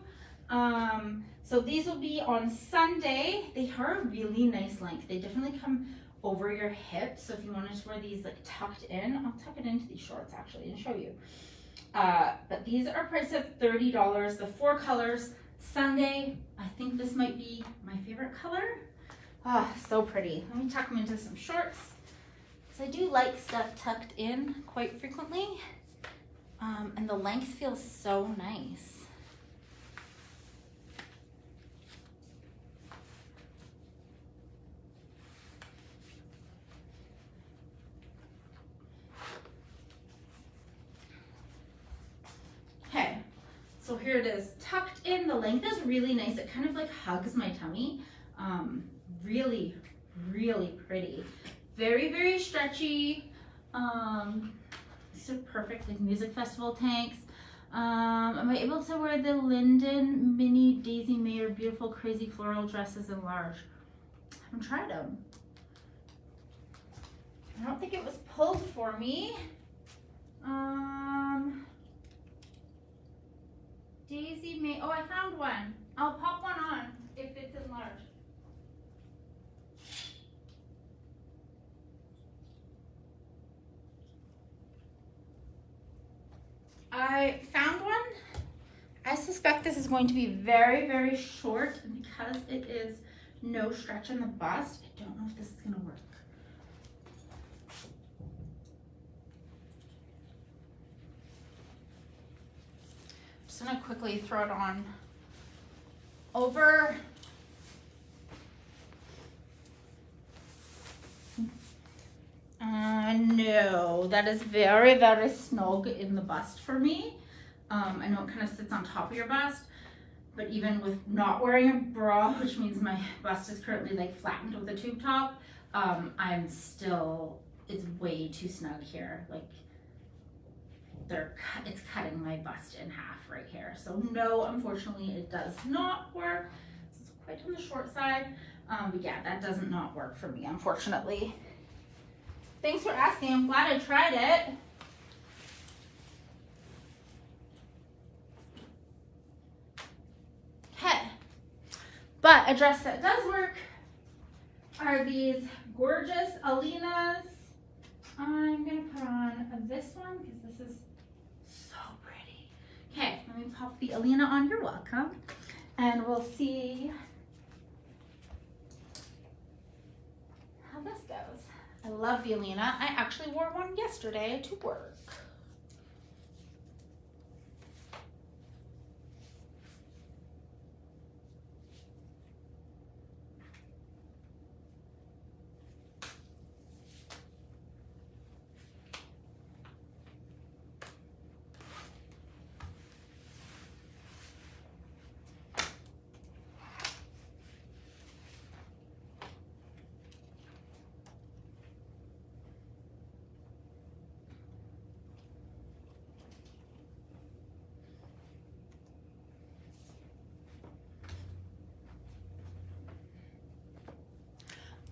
So these will be on Sunday. They are a really nice length. They definitely come over your hips. So if you wanted to wear these like tucked in, I'll tuck it into these shorts actually and show you. But these are priced at $30. The 4 colors. Sunday, I think this might be my favorite color. Ah, so pretty. Let me tuck them into some shorts. So I do like stuff tucked in quite frequently. And the length feels so nice. Okay, so here it is, tucked in. The length is really nice. It kind of like hugs my tummy. Really, really pretty. Very, very stretchy. These are perfect like music festival tanks. Am I able to wear the Linden Mini Daisy Mayer Beautiful Crazy Floral Dresses in large? I haven't tried them. I don't think it was pulled for me. Daisy May, oh, I found one. I'll pop one on if it's in large. I found one. I suspect this is going to be very, very short, and because it is no stretch in the bust, I don't know if this is gonna work. Just gonna quickly throw it on over. No, that is very, very snug in the bust for me. I know it kind of sits on top of your bust, but even with not wearing a bra, which means my bust is currently like flattened with a tube top, I'm still, it's way too snug here. Like it's cutting my bust in half right here. So no, unfortunately it does not work. It's quite on the short side. But yeah, that does not work for me, unfortunately. Thanks for asking. I'm glad I tried it. Okay. But a dress that does work are these gorgeous Alinas. I'm going to put on this one because this is so pretty. Okay, let me pop the Alina on. You're welcome. And we'll see how this goes. I love the Alina. I actually wore one yesterday to work.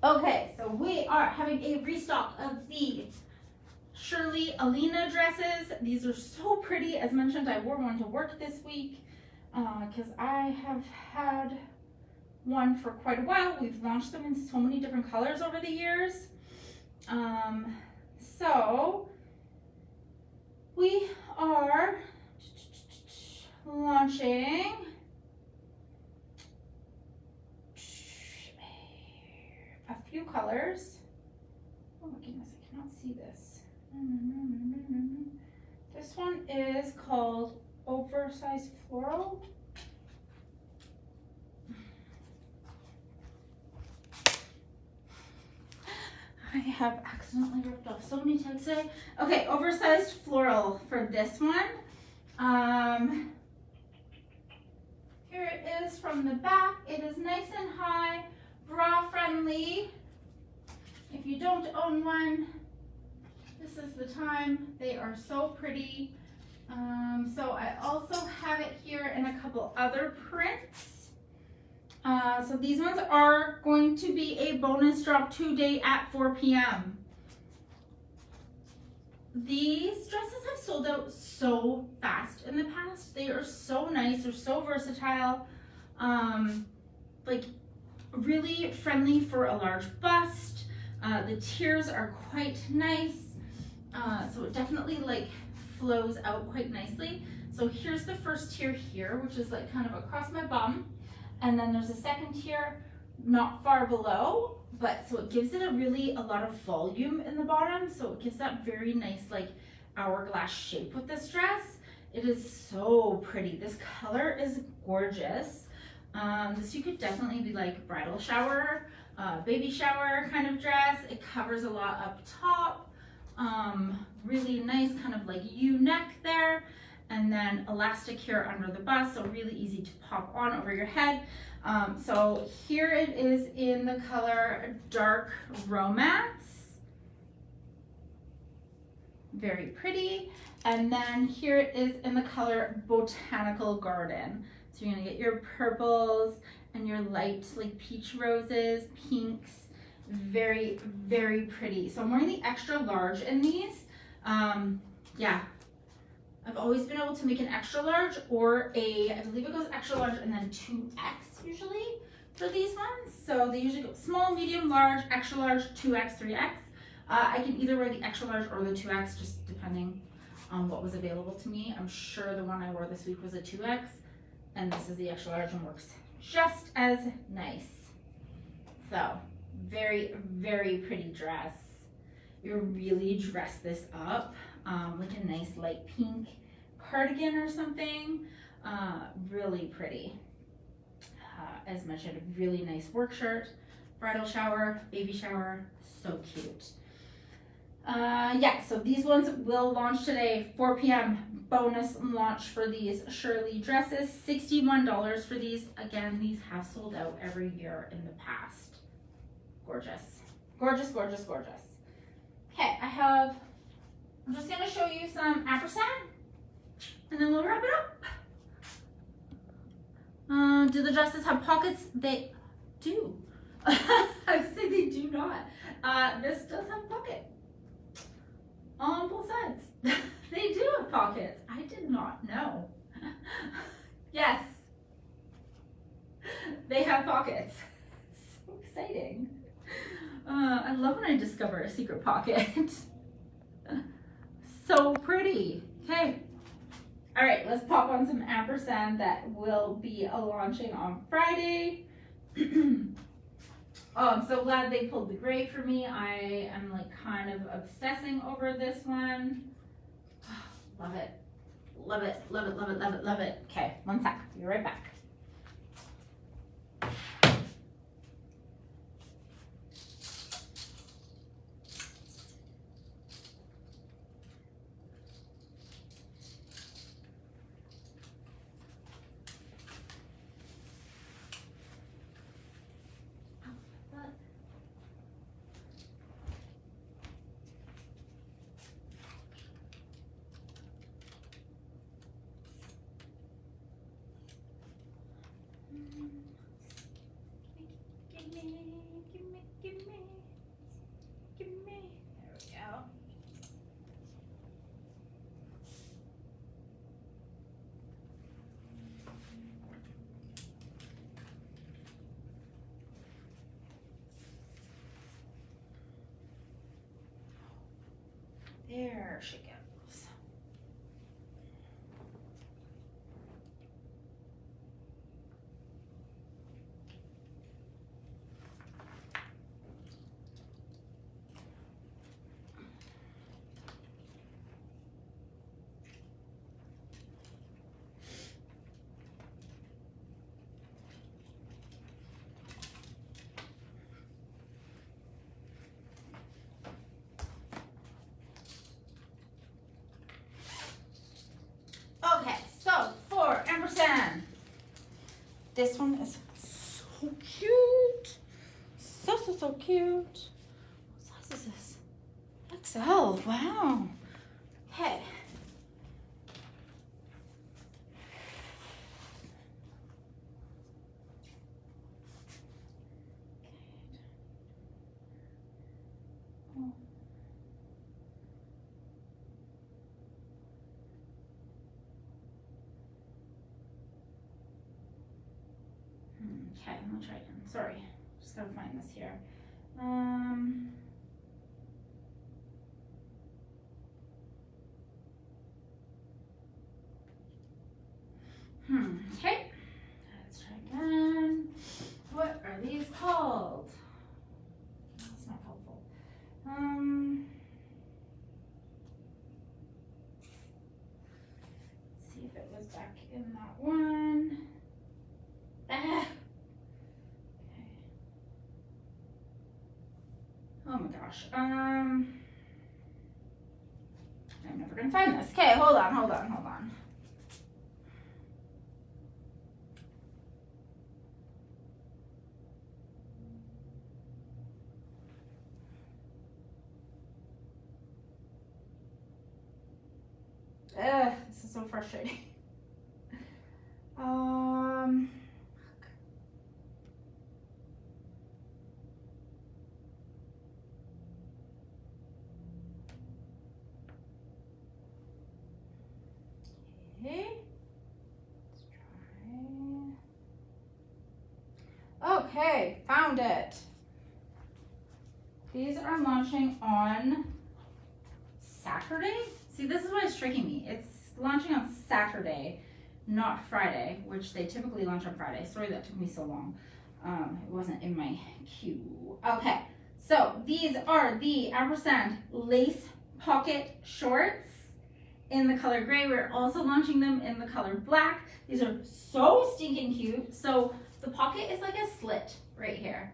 Okay, so we are having a restock of the Shirley Alina dresses. These are so pretty. As mentioned, I wore one to work this week because I have had one for quite a while. We've launched them in so many different colors over the years. So we are launching a few colors. Oh my goodness, I cannot see this. This one is called Oversized Floral. I have accidentally ripped off so many tags today. Okay, Oversized Floral for this one. Here it is from the back. It is nice and high, bra friendly. If you don't own one, this is the time. They are so pretty. So I also have it here in a couple other prints. So these ones are going to be a bonus drop today at 4 p.m. These dresses have sold out so fast in the past. They are so nice. They're so versatile. Like really friendly for a large bust. The tiers are quite nice. So it definitely like flows out quite nicely. So here's the first tier here, which is like kind of across my bum. And then there's a second tier not far below, but so it gives it a lot of volume in the bottom. So it gives that very nice like hourglass shape with this dress. It is so pretty. This color is gorgeous. This you could definitely be like bridal shower, baby shower kind of dress. It covers a lot up top. Really nice kind of like U-neck there. And then elastic here under the bust, so really easy to pop on over your head. So here it is in the color Dark Romance. Very pretty. And then here it is in the color Botanical Garden. So you're gonna get your purples and your light like peach roses, pinks. Very, very pretty. So I'm wearing the extra large in these. Yeah. I've always been able to make an extra large or I believe it goes extra large and then 2X usually for these ones. So they usually go small, medium, large, extra large, 2X, 3X. I can either wear the extra large or the 2X just depending on what was available to me. I'm sure the one I wore this week was a 2X and this is the extra large and works just as nice. So very, very pretty dress. You really dress this up. Like a nice light pink cardigan or something. Really pretty. As mentioned, a really nice work shirt, bridal shower, baby shower, so cute. Yeah, so these ones will launch today, 4 p.m. bonus launch for these Shirley dresses, $61 for these. Again, these have sold out every year in the past. Gorgeous, gorgeous, gorgeous, gorgeous. Okay, I'm just gonna show you some ampersand and then we'll wrap it up. Do the dresses have pockets? They do. I would say they do not. This does have pocket on both sides. They do have pockets. I did not know. Yes, they have pockets. So exciting. I love when I discover a secret pocket. So pretty. Okay. All right, let's pop on some ampersand that will be launching on Friday. Oh, I'm so glad they pulled the gray for me. I am like kind of obsessing over this one. Love it. Love it, love it, love it, love it, love it. Okay, one sec. Be right back. There she goes. This one is so cute. So cute. What size is this? XL. Wow. Okay. Okay, I'm gonna try again. Sorry, just gotta find this here. Okay, let's try again. What are these called? That's not helpful. See if it was back in that one. Ah. Oh my gosh. I'm never gonna find this. Okay, hold on. Ugh, this is so frustrating. Okay, let's try. Okay, found it. These are launching on Saturday. See, this is why it's tricking me. It's launching on Saturday, not Friday, which they typically launch on Friday. Sorry that took me so long. It wasn't in my queue. Okay, so these are the ampersand lace pocket shorts in the color gray. We're also launching them in the color black. These are so stinking cute. So the pocket is like a slit right here.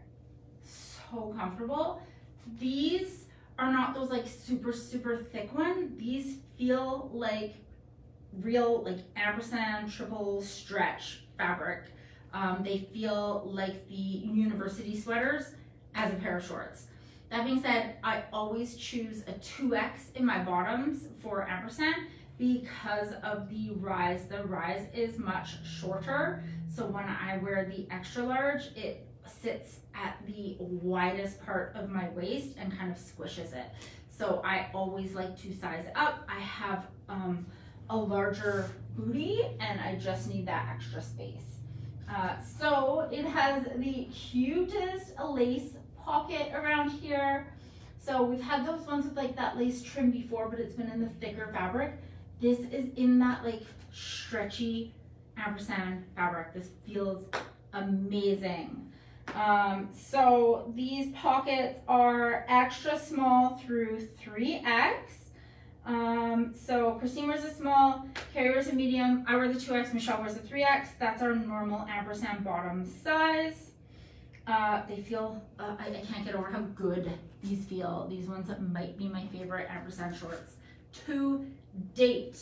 So comfortable. These are not those like super thick one. These feel like real like ampersand triple stretch fabric. They feel like the university sweaters as a pair of shorts. That being said, I always choose a 2X in my bottoms for ampersand because of the rise. The rise is much shorter, so when I wear the extra large, it sits at the widest part of my waist and kind of squishes it. So I always like to size up. I have a larger booty and I just need that extra space. So it has the cutest lace pocket around here. So we've had those ones with like that lace trim before, but it's been in the thicker fabric. This is in that like stretchy ampersand fabric. This feels amazing. So these pockets are extra small through 3X. So Christine wears a small, Carrie wears a medium, I wear the 2X, Michelle wears a 3X. That's our normal ampersand bottom size. They feel, I can't get over how good these feel. These ones that might be my favorite ampersand shorts to date.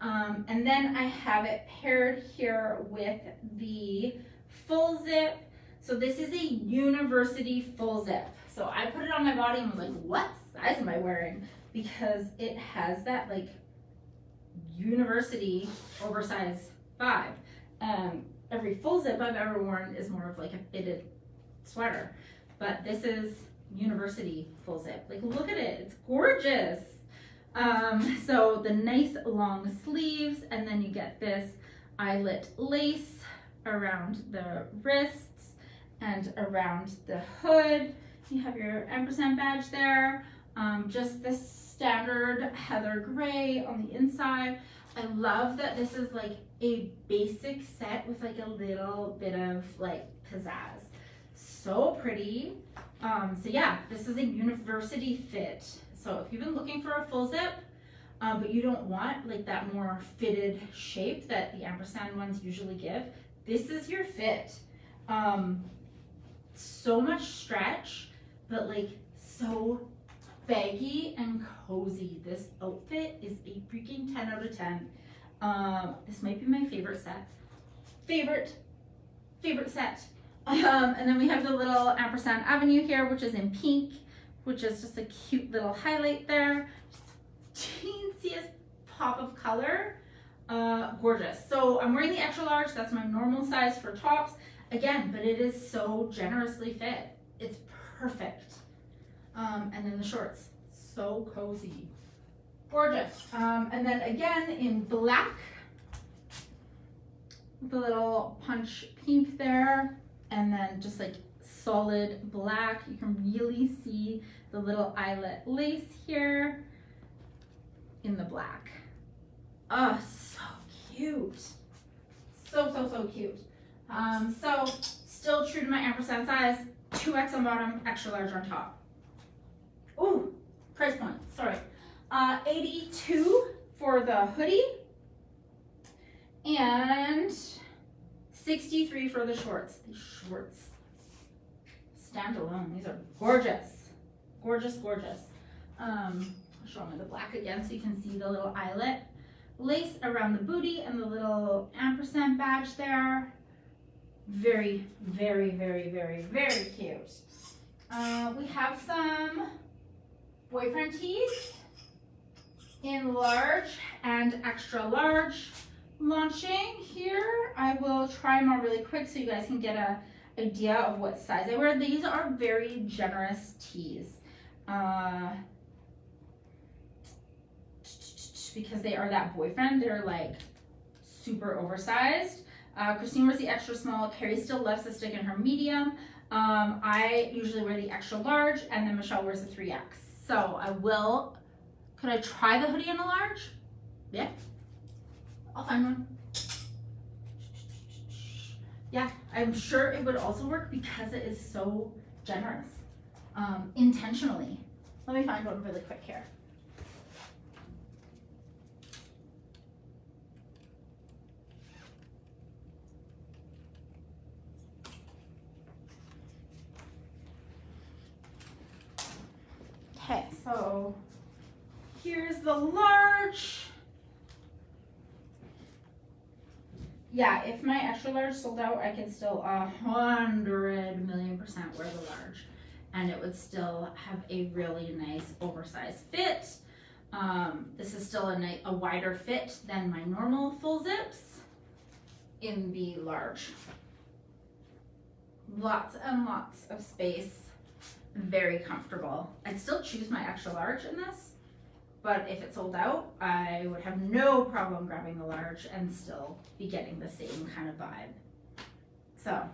And then I have it paired here with the full zip. So this is a university full zip. So I put it on my body and was like, what size am I wearing? Because it has that like university oversized vibe. Every full zip I've ever worn is more of like a fitted sweater, but this is university full zip. Like, look at it, it's gorgeous. So the nice long sleeves, and then you get this eyelet lace around the wrists and around the hood. You have your ampersand badge there. Just this standard heather gray on the inside. I love that this is like a basic set with like a little bit of like pizzazz. So pretty. So yeah, this is a university fit. So if you've been looking for a full zip, but you don't want like that more fitted shape that the ampersand ones usually give, this is your fit. So much stretch, but like so baggy and cozy. This outfit is a freaking 10 out of 10. This might be my favorite set. Favorite favorite set. And then we have the little ampersand avenue here, which is in pink, which is just a cute little highlight there. Just teensiest pop of color. Gorgeous. So I'm wearing the extra large. That's my normal size for tops. Again, but it is so generously fit. It's perfect. And then the shorts, so cozy. Gorgeous. And then again in black, the little punch pink there, and then just like solid black. You can really see the little eyelet lace here in the black. Oh, so cute. So cute. So still true to my ampersand size, 2X on bottom, extra large on top. Ooh, price point, sorry. 82 for the hoodie and 63 for the shorts. These shorts stand alone. These are gorgeous. Gorgeous. I'll show them the black again so you can see the little eyelet lace around the booty and the little ampersand badge there. Very cute. We have some boyfriend tees in large and extra large launching here. I will try them on really quick so you guys can get an idea of what size I wear. These are very generous tees because they are that boyfriend. They're like super oversized. Christine wears the extra small. Carrie still loves to stick in her medium. I usually wear the extra large, and then Michelle wears the 3X. So could I try the hoodie in a large? Yeah, I'll find one. Yeah, I'm sure it would also work because it is so generous, intentionally. Let me find one really quick here. Okay, so here's the large. Yeah, if my extra large sold out, I could still 100,000,000% wear the large, and it would still have a really nice oversized fit. This is still a wider fit than my normal full zips in the large. Lots and lots of space. Very comfortable. I'd still choose my extra large in this, but if it sold out, I would have no problem grabbing the large and still be getting the same kind of vibe. So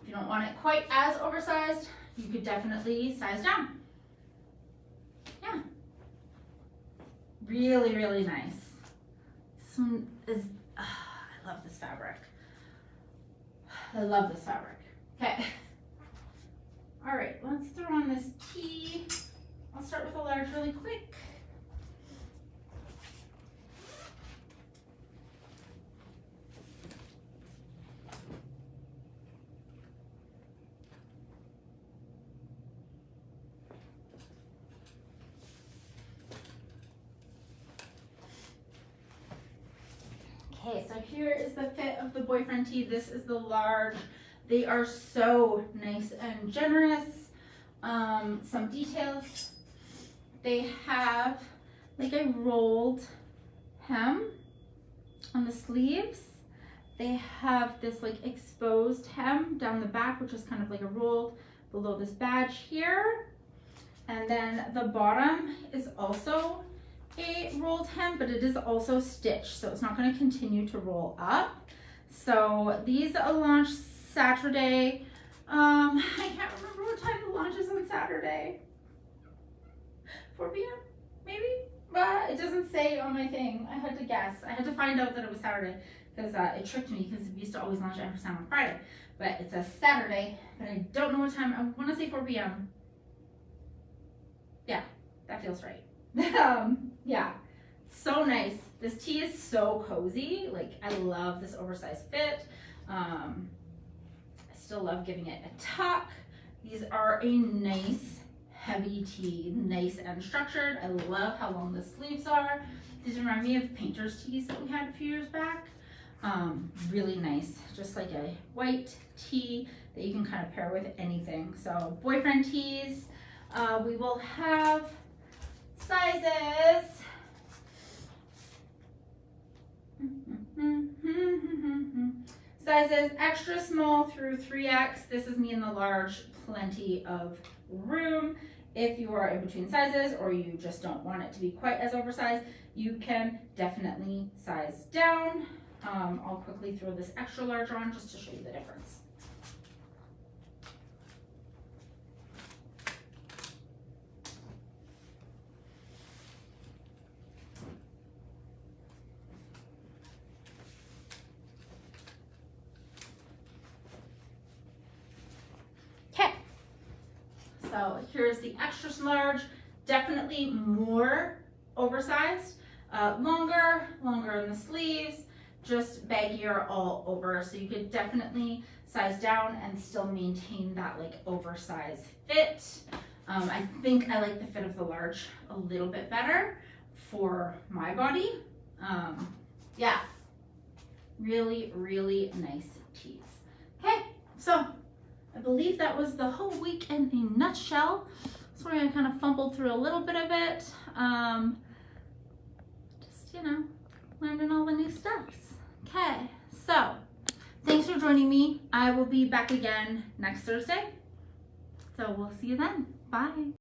if you don't want it quite as oversized, you could definitely size down. Yeah. Really nice. This one is, I love this fabric. Okay. All right, let's throw on this tee. I'll start with a large really quick. Okay, so here is the fit of the boyfriend tee. This is the large. They are so nice and generous. Some details. They have like a rolled hem on the sleeves. They have this like exposed hem down the back, which is kind of like a rolled below this badge here. And then the bottom is also a rolled hem, but it is also stitched, so it's not going to continue to roll up. So these launched Saturday. I can't remember what time the launch is on Saturday. 4 p.m. maybe? But it doesn't say on my thing. I had to guess. I had to find out that it was Saturday because it tricked me because we used to always launch Ampersand on Friday. But it says Saturday, but I don't know what time. I want to say 4 p.m. Yeah, that feels right. Yeah, so nice. This tee is so cozy. Like, I love this oversized fit. I still love giving it a tuck. These are a nice heavy tee, nice and structured. I love how long the sleeves are. These remind me of painter's tees that we had a few years back. Really nice, just like a white tee that you can kind of pair with anything. So boyfriend tees, we will have sizes. Sizes extra small through 3X. This is me in the large, plenty of room. If you are in between sizes or you just don't want it to be quite as oversized, you can definitely size down. I'll quickly throw this extra large on just to show you the difference. Okay, so here's the extra large, definitely more oversized, longer in the sleeves, just baggier all over. So you could definitely size down and still maintain that like oversized fit. I think I like the fit of the large a little bit better for my body. Yeah, really, really nice tees. Okay, so I believe that was the whole week in a nutshell. Sorry, I kind of fumbled through a little bit of it. Just, you know, learning all the new stuff. Okay, so thanks for joining me. I will be back again next Thursday. So we'll see you then. Bye.